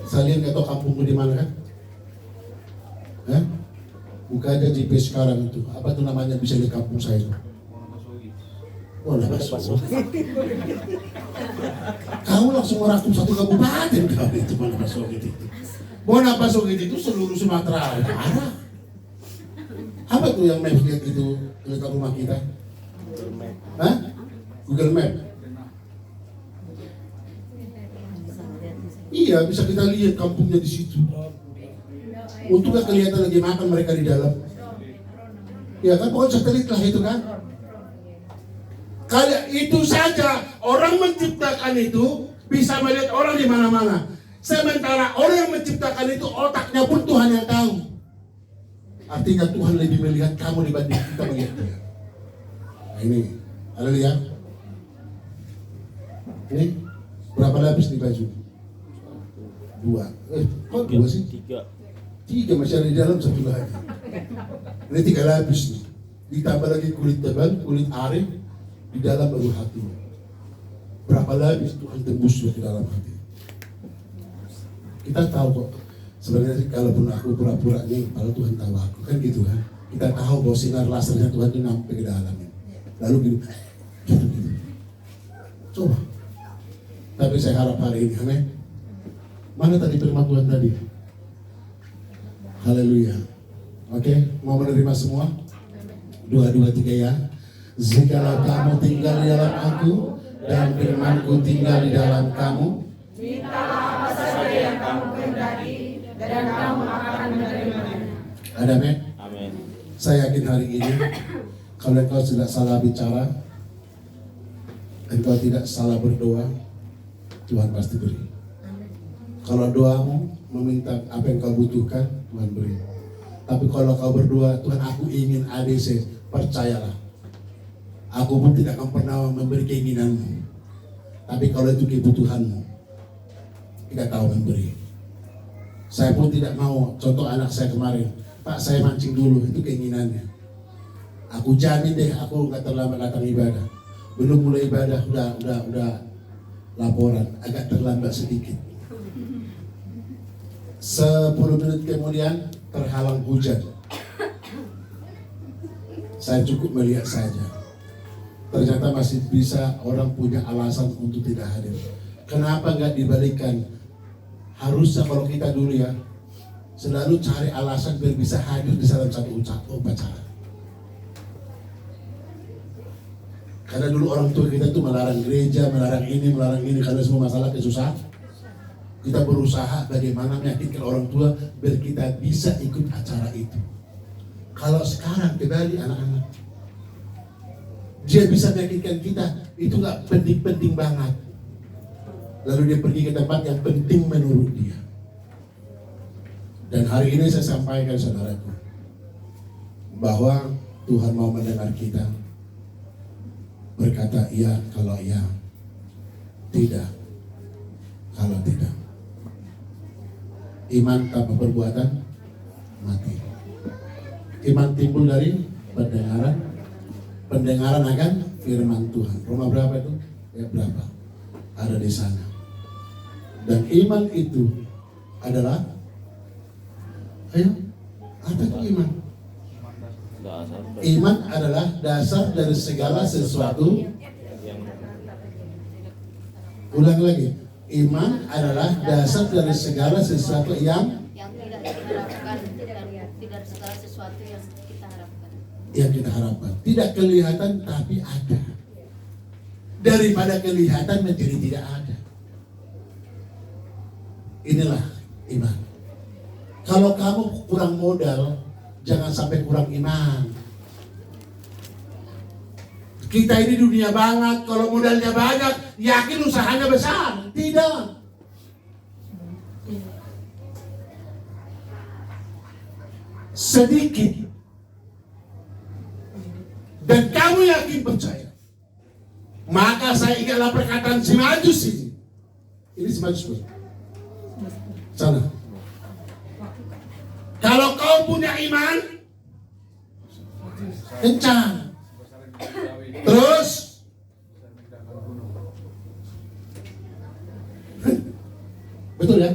Kalian nggak tahu kampungku di mana kan? Hah? Buka aja GPS sekarang itu. Apa tuh namanya bisa di kampung saya itu? Wonosobo. Kau langsung merangkum satu kabupaten kau itu Wonosobo itu. Wonosobo itu seluruh Sumatera Utara. Apa tuh yang map lihat itu letak rumah kita? Hah? Google Map. Iya, bisa kita lihat kampungnya di situ. Untuk gak kelihatan lagi makan mereka di dalam. Ya kan, pokoknya satelit lah itu kan. Kalian itu saja orang menciptakan itu bisa melihat orang di mana-mana. Sementara orang yang menciptakan itu otaknya pun Tuhan yang tahu. Artinya Tuhan lebih melihat kamu dibanding kita melihat dia. Nah ini, haleluya. Ini berapa lapis di baju? 2. Kok 2 sih? 3 masih ada di dalam, 1 lagi. Ini 3 lapis nih. Ditambah lagi kulit tebal, kulit arif, di dalam baru hati. Berapa lapis Tuhan tembus ke dalam hati. Kita tahu kok. Sebenarnya kalaupun aku pura-pura nih, kalau Tuhan tahu aku kan gitu kan. Kita tahu bahwa sinar lasernya Tuhan itu sampai ke dalam. Lalu gitu. Coba. Tapi saya harap hari ini, amin. Mana tadi firman Tuhan tadi? Haleluya. Oke, mau menerima semua? 2, 3 ya. Jikalau kamu tinggal di dalam aku dan firman-Ku tinggal di dalam kamu, mintalah apa saja yang kamu kehendaki dan kamu akan menerimanya. Ada amin? Amin. Saya yakin hari ini kalau engkau tidak salah bicara, engkau tidak salah berdoa, Tuhan pasti beri. Kalau doamu meminta apa yang kau butuhkan, Tuhan beri. Tapi kalau kau berdoa, Tuhan aku ingin ABC, percayalah, aku pun tidak akan pernah memberi keinginanmu. Tapi kalau itu kebutuhanmu, kita tahu memberi. Saya pun tidak mau, contoh anak saya kemarin, Pak saya mancing dulu, itu keinginannya. Aku jamin deh, aku nggak terlambat datang ibadah. Belum mulai ibadah, udah laporan, agak terlambat sedikit. 10 menit kemudian terhalang hujan. Saya cukup melihat saja. Ternyata masih bisa orang punya alasan untuk tidak hadir. Kenapa nggak dibalikkan? Harusnya kalau kita dulu ya, selalu cari alasan biar bisa hadir di dalam satu upacara. Karena dulu orang tua kita tuh melarang gereja, melarang ini karena semua masalah kesusahan. Kita berusaha bagaimana meyakinkan orang tua biar kita bisa ikut acara itu. Kalau sekarang kembali anak-anak, dia bisa meyakinkan kita itu nggak penting-penting banget. Lalu dia pergi ke tempat yang penting menurut dia. Dan hari ini saya sampaikan saudaraku bahwa Tuhan mau mendengar kita berkata iya kalau iya, tidak kalau tidak. Iman tanpa perbuatan mati. Iman timbul dari pendengaran, pendengaran akan firman Tuhan. Roma berapa itu? Ya berapa? Ada di sana. Dan iman itu adalah, ayo, apa itu iman? Iman adalah dasar dari segala sesuatu. Ulang lagi. Iman adalah dasar dari segala sesuatu yang tidak diharapkan, tidak segala sesuatu yang kita harapkan. Yang kita harapkan. Tidak kelihatan tapi ada. Daripada kelihatan menjadi tidak ada. Inilah iman. Kalau kamu kurang modal, jangan sampai kurang iman. Kita ini dunia banget, kalau modalnya banyak, yakin usahanya besar. Tidak. Sedikit. Dan kamu yakin percaya. Maka saya ingatlah perkataan si Majus ini. Ini si Majus. Sana. Kalau kau punya iman, kencang. Terus, betul ya?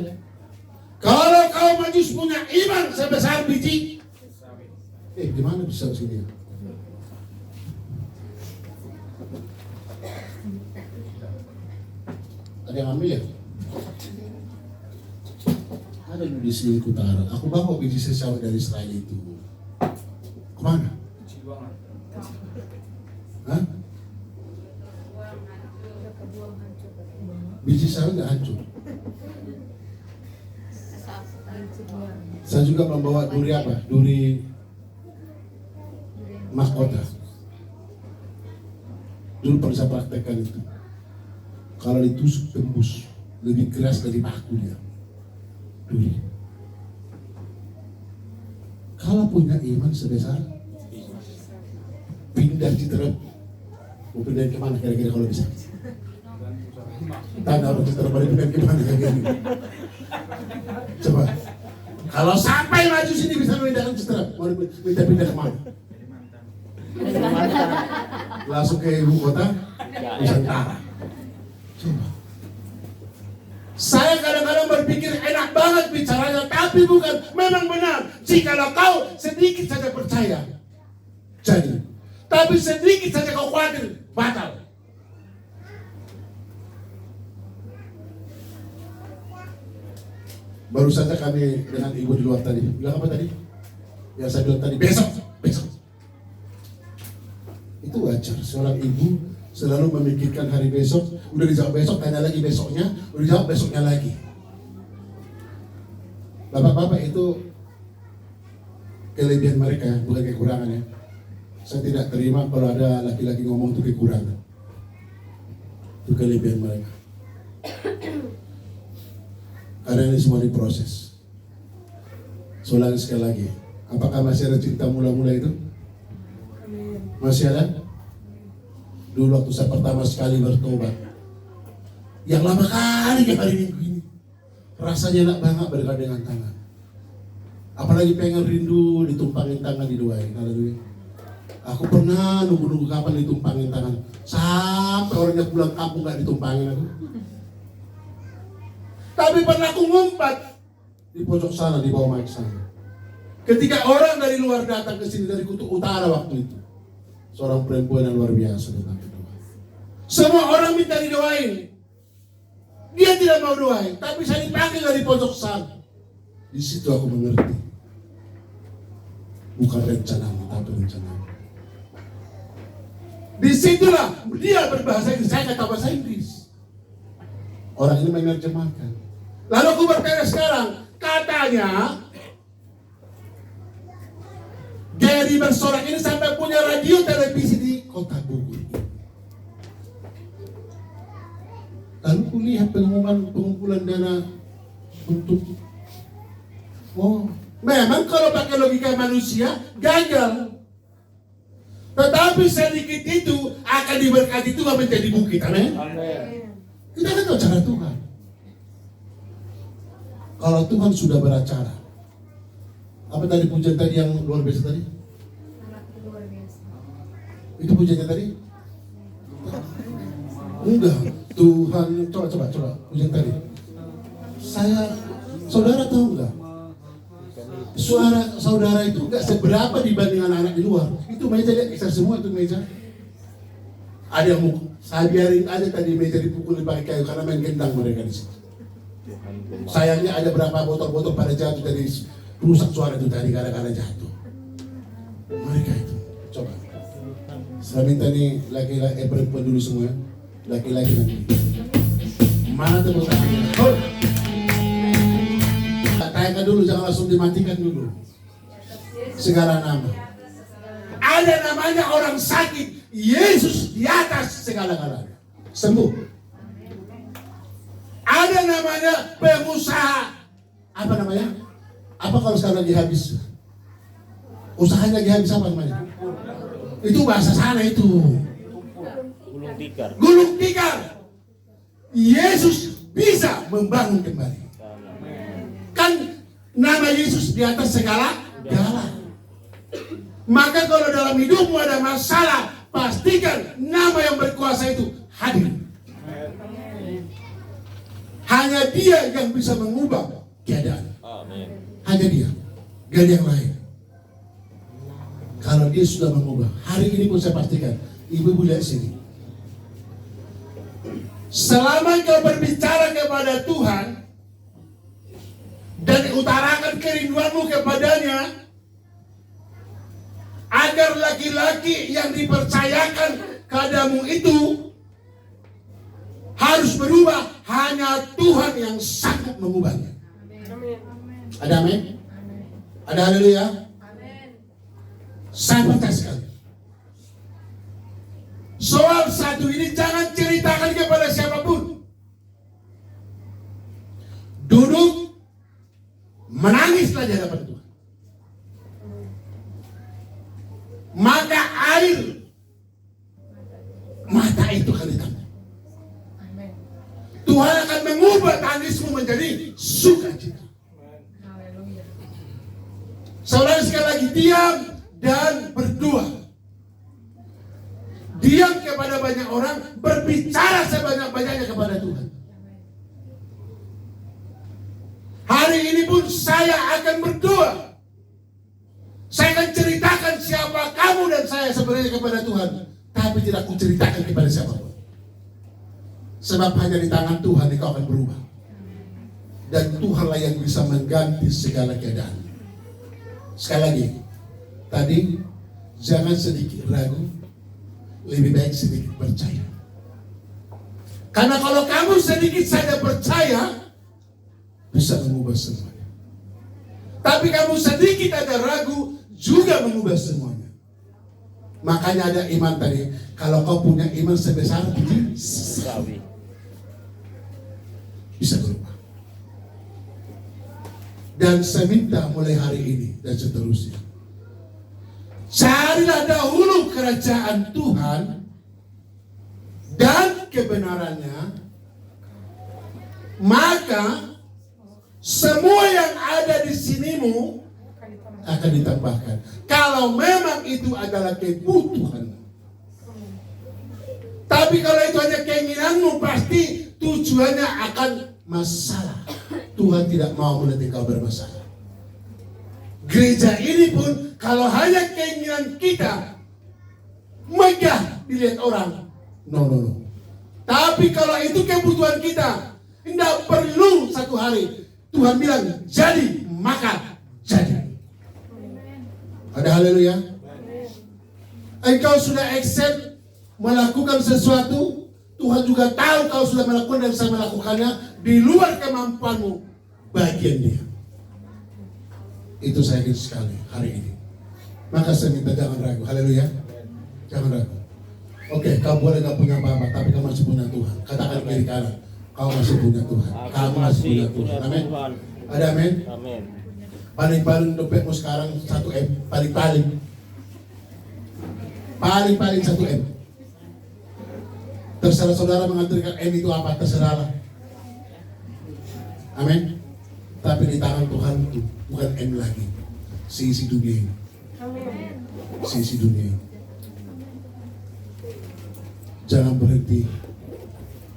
Kalau kau majus punya iman sebesar biji, gimana bisa sini? Ada yang ambil ya? Ada di sini utara. Aku bawa biji sesawi dari Israel itu. Kemana? Hah? Biji sesawi nggak hancur. Saya juga membawa duri apa? Duri mahkota. Dulu pernah saya praktekkan itu. Kalau ditusuk tembus, lebih keras dari paku dia. Duri. Kalau punya iman sebesar pindah Citerep, mau pindah kemana kira-kira kalau bisa? Tanya orang Citerep balik pindah kemana kira-kira? Coba. Kalau sampai maju sini bisa memindahkan Citerep, mau pindah kemana? Langsung ke ibu kota Nusantara. Coba. Saya kadang-kadang berpikir enak banget bicaranya, tapi bukan. Memang benar. Jikalau kau sedikit saja percaya, jadi. Tapi sedikit saja kau khawatir, batal. Baru saja kami dengan ibu di luar tadi. Bilang apa tadi? Yang saya bilang tadi, besok. Itu wajar. Seorang ibu selalu memikirkan hari besok. Udah dijawab besok, tanya lagi besoknya. Udah dijawab besoknya lagi. Bapak-bapak itu kelebihan mereka, bukan kekurangan ya. Saya tidak terima kalau ada laki-laki ngomong itu kekurangan. Itu kelebihan mereka. Karena ini semua diproses. Soalnya sekali lagi, apakah masih ada cinta mula-mula itu? Masih ada? Dulu waktu saya pertama sekali bertobat, yang lama kali di hari Minggu ini, rasanya enak banget bergandengan tangan. Apalagi pengen rindu ditumpangin tangan didoain. Haleluya. Aku pernah nunggu kapan ditumpangin tangan, sampai orangnya pulang kampung gak ditumpangin aku. Tapi pernah aku ngumpat di pojok sana, di bawah mic sana. Ketika orang dari luar datang ke sini dari kutub utara waktu itu, seorang perempuan yang luar biasa datang ke doa. Semua orang minta didoain. Dia tidak mau doain, tapi saya dipanggil dari pojok sana. Di situ aku mengerti. Bukan rencanamu, tapi rencanamu. Disitulah dia berbahasa Inggris, saya kata bahasa Inggris. Orang ini menerjemahkan. Lalu aku bertanya sekarang, katanya Gary bersorak ini sampai punya radio televisi di kota Bogor. Lalu kulihat pengumpulan dana untuk memang kalau pakai logika manusia gagal. Tetapi sedikit itu akan diberkati Tuhan menjadi bukit. Amin. Kita kan tahu cara Tuhan. Kalau Tuhan sudah beracara, apa tadi pujian tadi yang luar biasa tadi? Luar biasa. Itu pujiannya tadi? Enggak. Tuhan, coba pujian tadi. Saudara tahu enggak? Suara saudara itu enggak seberapa dibanding anak-anak di luar. Itu meja lihat besar semua itu meja. Ada yang saya biarin aja tadi meja dipukul pakai kayu karena main gendang mereka di situ. Sayangnya ada berapa botol-botol pada jatuh dari rusak suara itu tadi gara-gara jatuh. Mereka itu, coba. Saya minta nih laki-laki perempuan dulu semua, laki-laki nanti. Mana tepuk tangannya? Oh. Tayangkan dulu, jangan langsung dimatikan dulu. Segala nama. Ada namanya orang sakit, Yesus di atas segala-galanya. Sembuh. Ada namanya pengusaha. Apa namanya? Apa kalau sekarang lagi habis? Usahanya lagi habis apa namanya? Itu bahasa sana itu. Gulung tikar. Yesus bisa membangun kembali. Nama Yesus di atas segala galanya. Maka kalau dalam hidupmu ada masalah, pastikan nama yang berkuasa itu hadir. Hanya Dia yang bisa mengubah keadaan. Amin. Hanya Dia, gak ada yang lain. Kalau Dia sudah mengubah, hari ini pun saya pastikan, ibu-ibu lihat sini. Selama kau berbicara kepada Tuhan dan utarakan kerinduanmu kepadanya, agar laki-laki yang dipercayakan kepadamu itu harus berubah, hanya Tuhan yang sanggup mengubahnya. Ada amin? Ada haleluya? Saya percaya sekali. Soal satu ini jangan ceritakan kepada siapapun. Duduk, menangislah di hadapan Tuhan. Maka air mata itu akan ditambah. Tuhan akan mengubah tangismu menjadi sukacita. Saudara sekali lagi, diam dan berdoa. Diam kepada banyak orang, berbicara sebanyak-banyaknya kepada Tuhan. Hari ini pun saya akan berdoa. Saya akan ceritakan siapa kamu dan saya sebenarnya kepada Tuhan, tapi tidak aku ceritakan kepada siapapun. Sebab hanya di tangan Tuhan engkau akan berubah. Dan Tuhanlah yang bisa mengganti segala keadaan. Sekali lagi, tadi jangan sedikit ragu, lebih baik sedikit percaya. Karena kalau kamu sedikit saja percaya, bisa mengubah semuanya. Tapi kamu sedikit ada ragu, juga mengubah semuanya. Makanya ada iman tadi. Kalau kau punya iman sebesar biji sawi, bisa berubah. Dan saya minta mulai hari ini dan seterusnya, carilah dahulu kerajaan Tuhan dan kebenarannya, maka semua yang ada di sinimu akan ditambahkan. Kalau memang itu adalah kebutuhan. Tapi kalau itu hanya keinginanmu, pasti tujuannya akan masalah. Tuhan tidak mau melihat kau bermasalah. Gereja ini pun kalau hanya keinginan kita megah dilihat orang, no. Tapi kalau itu kebutuhan kita, tidak perlu satu hari Tuhan bilang jadi, maka jadi. Ada haleluya. Engkau sudah accept melakukan sesuatu, Tuhan juga tahu kau sudah melakukan dan saya melakukannya di luar kemampuanmu, bagian Dia. Itu saya ingin sekali hari ini. Maka saya minta jangan ragu. Haleluya. Jangan ragu. Oke, kau boleh gak punya apa-apa, tapi kau masih punya Tuhan. Katakan kiri kanan, kau masih punya Tuhan. Kamu masih punya Tuhan. Amin. Ada amin. Amin. Paling-paling dompetmu sekarang 1M. Paling-paling 1M. Terserah saudara mengaturkan M itu apa, terserahlah. Amin. Tapi di tangan Tuhan itu bukan M lagi, sisi dunia ini. Sisi dunia ini. Jangan berhenti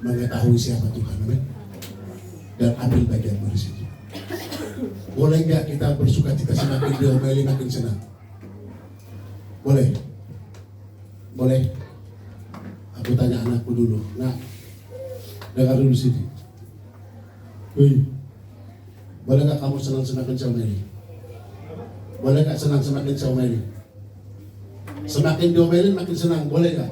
mengetahui siapa Tuhan. Amin. Dan ambil bagian dari situ. Boleh nggak kita bersuka cita semakin diomeli makin senang? Boleh? Boleh? Aku tanya anakku dulu, nah, dengar dulu sini. Wih, boleh nggak kamu senang semakin diomeli? Boleh nggak senang semakin diomeli? Semakin diomelin makin senang, boleh nggak?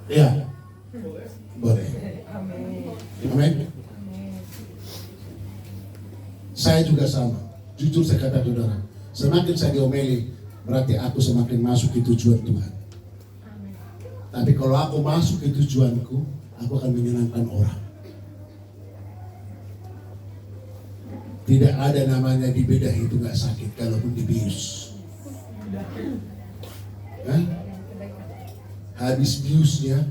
Iya, boleh. Amin. Saya juga sama. Jujur saya kata saudara, semakin saya diomeli, berarti aku semakin masuk ke tujuan Tuhan. Tapi kalau aku masuk ke tujuanku, aku akan menyenangkan orang. Tidak ada namanya di bedah itu nggak sakit, kalaupun dibius. Habis biusnya,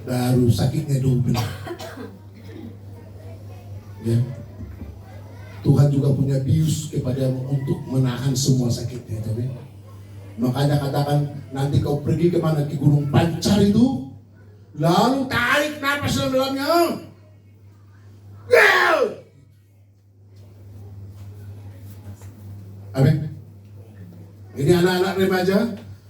baru sakitnya double. Ya. Tuhan juga punya bius kepadamu untuk menahan semua sakitnya. Amin. Makanya katakan, nanti kau pergi kemana? Ke Gunung Pancar itu, lalu tarik napas dalamnya. Amin. Ini anak-anak remaja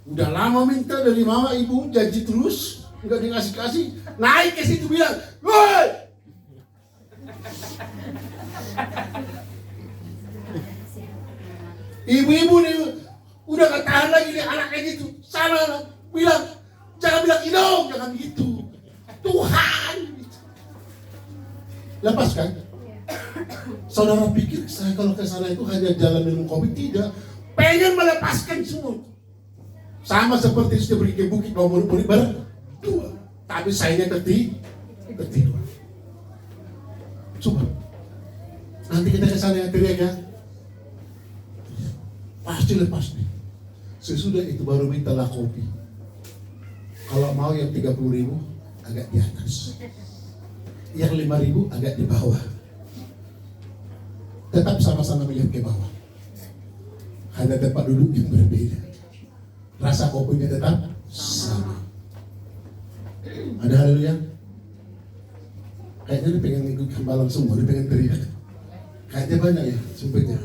udah lama minta dari mama ibu, janji terus nggak dikasih-kasih, naik ke situ bilang, woi, ibu-ibu nih udah gak tahan lagi nih anak kayak gitu. Sana bilang, jangan bilang hidung, jangan begitu. Tuhan lepaskan. Saudara pikir saya kalau ke sana itu hanya jalan minum kopi? Tidak, pengen melepaskan semua. Sama seperti sudah pergi ke bukit mau murid bareng dua, tapi sayanya ketiduran. Coba nanti kita ke sana teriak ya, pasti lepas nih. Sesudah itu baru mintalah kopi. Kalau mau yang 30.000 agak di atas, yang 5.000 agak di bawah. Tetap sama-sama melihat ke bawah, hanya tempat duduk yang berbeda. Rasa kopinya tetap sama. Ada haleluya. Kayaknya dia pengen ikut hambalang semua, dia pengen teriak. Kayaknya banyak ya sumpahnya.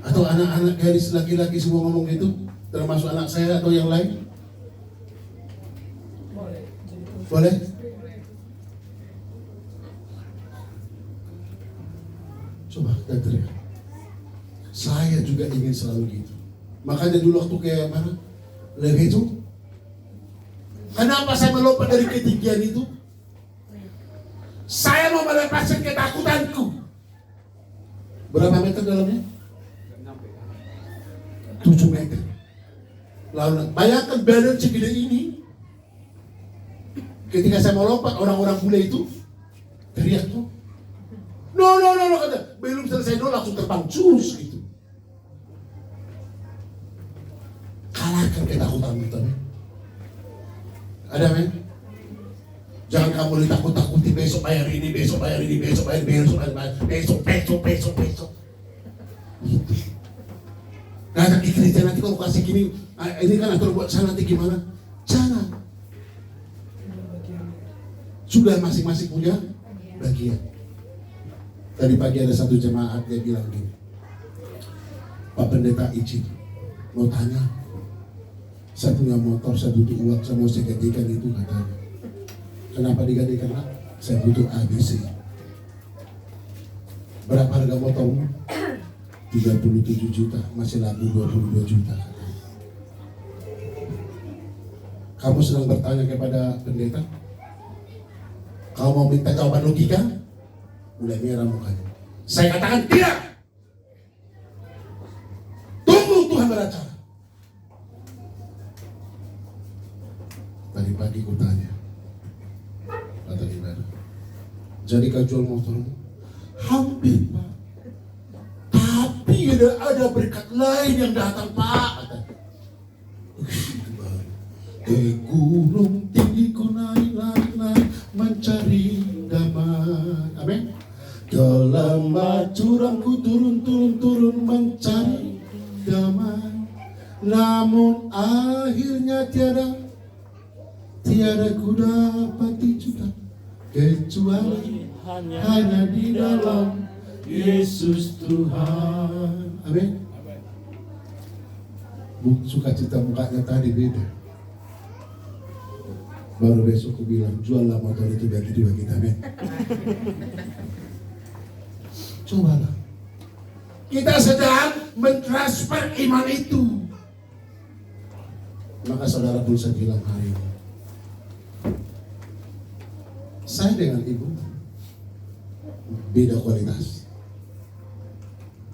Atau anak-anak gadis laki-laki semua ngomong gitu, termasuk anak saya atau yang lain? Boleh? Coba kita teriak. Saya juga ingin selalu gitu. Makanya dulu waktu kayak mana? Lagi itu. Kenapa saya melompat dari ketinggian itu? Saya mau melepaskan ketakutanku. Berapa meter dalamnya? 7 meter. Lalu bayangkan badan segede ini. Ketika saya mau lompat, orang-orang bule itu teriak tuh. No, kata. Belum selesai langsung terbang cus gitu. Kalahkan ketakutanmu itu. Ada men? Jangan kamu ditakut-takuti besok bayar ini, besok bayar ini, besok bayar besok. Gitu. Nah, gereja nanti kalau kasih gini, ini kan atur buat saya nanti gimana? Jangan. Sudah masing-masing punya bagian. Tadi pagi ada satu jemaat dia bilang gini, Pak Pendeta izin, mau tanya, saya punya motor, saya butuh uang, saya mau saya gantikan itu katanya. Kenapa digantikan Pak? Saya butuh ABC. Berapa harga motormu? 37 juta, masih laku 22 juta. Kamu sedang bertanya kepada pendeta? Kamu mau minta jawaban logika? Mulai merah mukanya. Saya katakan tidak. Tunggu Tuhan beracara. Tadi pagi ku tanya, kata gimana? Jadi kau jual motormu? Hampir Pak. Tapi ada berkat lain yang datang Pak. Kata. Ke gunung tinggi ku naik mencari damai. Amin. Ke lembah curam ku turun mencari damai. Namun akhirnya tiada ku dapati juga kecuali hanya di dalam Yesus Tuhan. Amin. Sukacita mukanya tadi beda. Baru besok aku bilang, juallah motor itu biar kedua kita, amin. Cobalah. Kita sedang mentransfer iman itu. Maka saudara pun saya bilang hari ini, saya dengan ibu beda kualitas.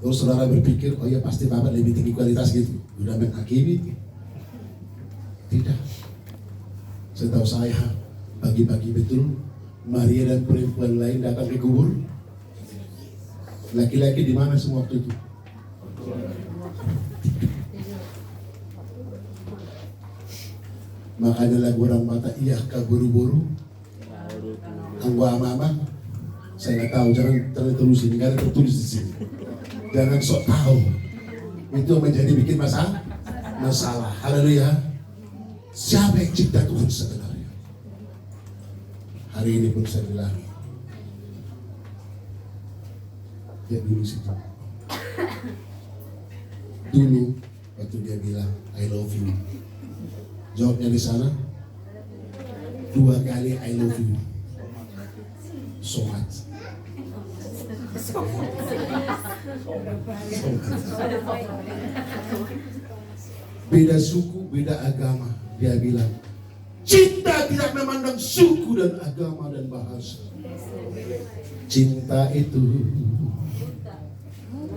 Kalau saudara berpikir, oh ya pasti bapak lebih tinggi kualitas gitu, udah menghakimi. Tidak. Setahu saya, pagi-pagi betul Maria dan perempuan lain datang ke kubur. Laki-laki di mana semua waktu itu? Makanya lagu orang mata, iya kah buru-buru, anggo ama-ama, Saya nggak tahu, jangan terusin, nggak ada tertulis di sini. Jangan sok tahu. Itu menjadi bikin masalah. Haleluya. Siapa yang cipta Tuhan sebenarnya? Hari ini pun saya bilang, ya dulu situ. Dulu waktu dia bilang I love you, jawabnya di sana 2 kali I love you so much. Beda suku, beda agama. Dia bilang cinta tidak memandang suku dan agama dan bahasa. Cinta itu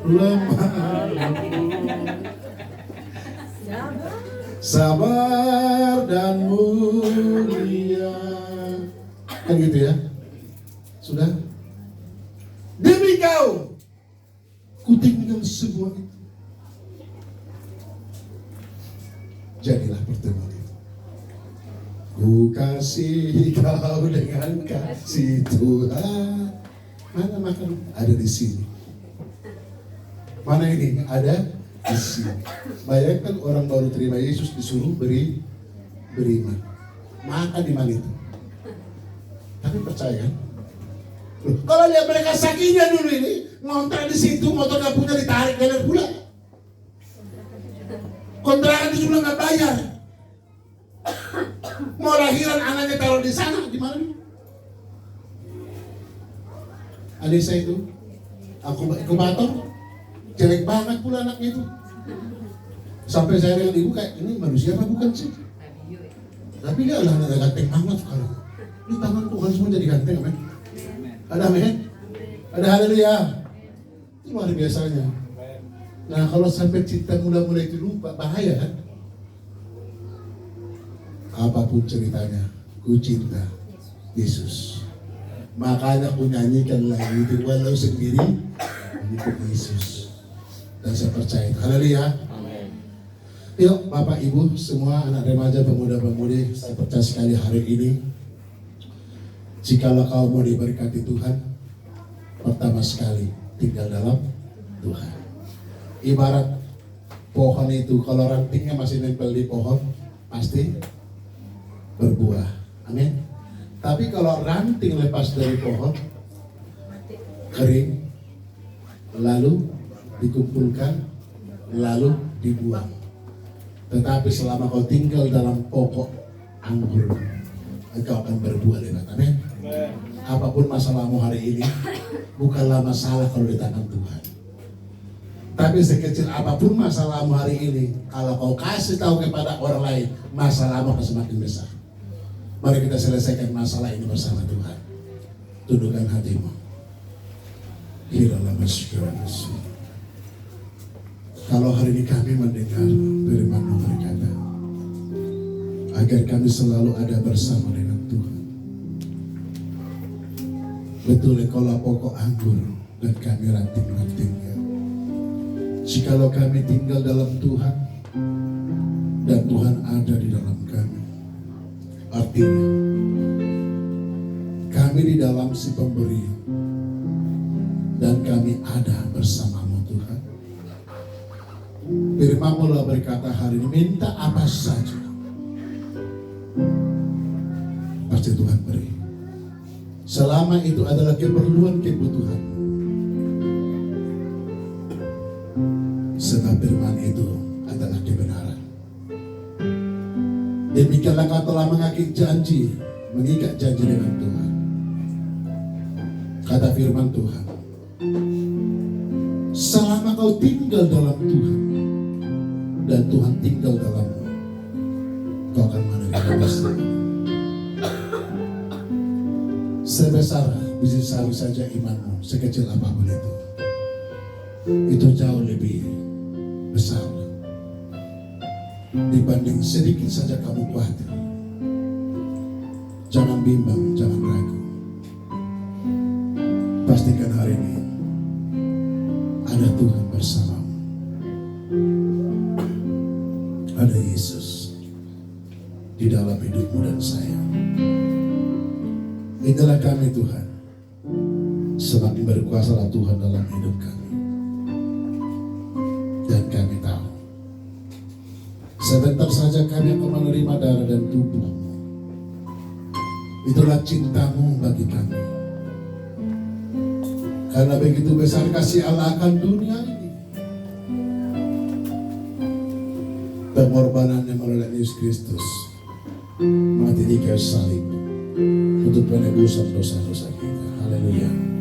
lemah lembut, sabar dan mulia. Kan gitu ya? Sudah? Demi kau kutinggal semua itu. Jadilah pertemuan itu. Ku kasih kau dengan kasih Tuhan. Mana makan? Ada di sini. Mana ini? Ada di sini. Bayangkan orang baru terima Yesus disuruh beriman. Makan di mana itu? Tapi percaya kan? Loh, kalau lihat mereka sakinya dulu ini ngontrak di situ, motor nggak punya ditarik jalan pula. Kontrakan di sana nggak bayar. Mau lahiran anaknya taruh di sana, di mana? Adik saya itu, aku inkubator, jelek banget pula anaknya itu. Sampai saya dengan ibu kayak ini manusia apa bukan sih? Tapi dia lah anak ganteng banget sekarang. Ini tangan Tuhan semua jadi ganteng, amin. Ada amin? Ada haleluya. Itu luar biasanya. Nah kalau sampai cinta muda-muda itu lupa, bahaya kan? Apapun ceritanya, ku cinta Yesus. Makanya ku nyanyikan lagu itu walau sendiri mengikut Yesus. Dan saya percaya itu. Haleluya. Yuk Bapak Ibu semua anak remaja pemuda-pemudi, saya percaya sekali hari ini jikalau kau mau diberkati Tuhan, pertama sekali tinggal dalam Tuhan. Ibarat pohon itu kalau rantingnya masih nempel di pohon pasti berbuah, amin. Tapi kalau ranting lepas dari pohon kering, lalu dikumpulkan, lalu dibuang. Tetapi selama kau tinggal dalam pokok anggur, engkau akan berbuah lebat, amin. Apapun masalahmu hari ini, bukanlah masalah kalau di tangan Tuhan. Tapi sekecil apapun masalahmu hari ini, kalau kau kasih tahu kepada orang lain, masalahmu akan semakin besar. Mari kita selesaikan masalah ini bersama Tuhan. Tundukkan hatimu. Kalau hari ini kami mendengar firman-Mu berkata, agar kami selalu ada bersama dengan Tuhan. Betul Engkaulah pokok anggur dan kami ranting-rantingnya. Jikalau kami tinggal dalam Tuhan dan Tuhan ada di dalam kami, artinya kami di dalam si pemberi dan kami ada bersama-Mu Tuhan. Firman-Mu lah berkata hari ini, minta apa saja pasti Tuhan beri. Selama itu adalah kebutuhan. Sebab firman itu adalah kebenaran. Demikianlah kau telah mengikat janji dengan Tuhan. Kata firman Tuhan, selama kau tinggal dalam Tuhan dan Tuhan tinggal dalammu, kau akan menerima keselamatan. Sebesar biji sawi saja imanmu, sekecil apapun itu jauh lebih besar dibanding sedikit saja kamu khawatir. Jangan bimbang, jangan ragu. Pastikan hari ini ada Tuhan bersamamu. Ada Yesus di dalam hidupmu dan saya. Inilah kami Tuhan. semakin berkuasalah Tuhan dalam hidup kami. Dan kami tahu, sebentar saja kami akan menerima darah dan tubuh. Itulah cintamu bagi kami. Karena begitu besar kasih Allah akan dunia ini. Pengorbanan yang melalui Yesus Kristus mati di kayu salib untuk penebusan dosa-dosa kita. Haleluya.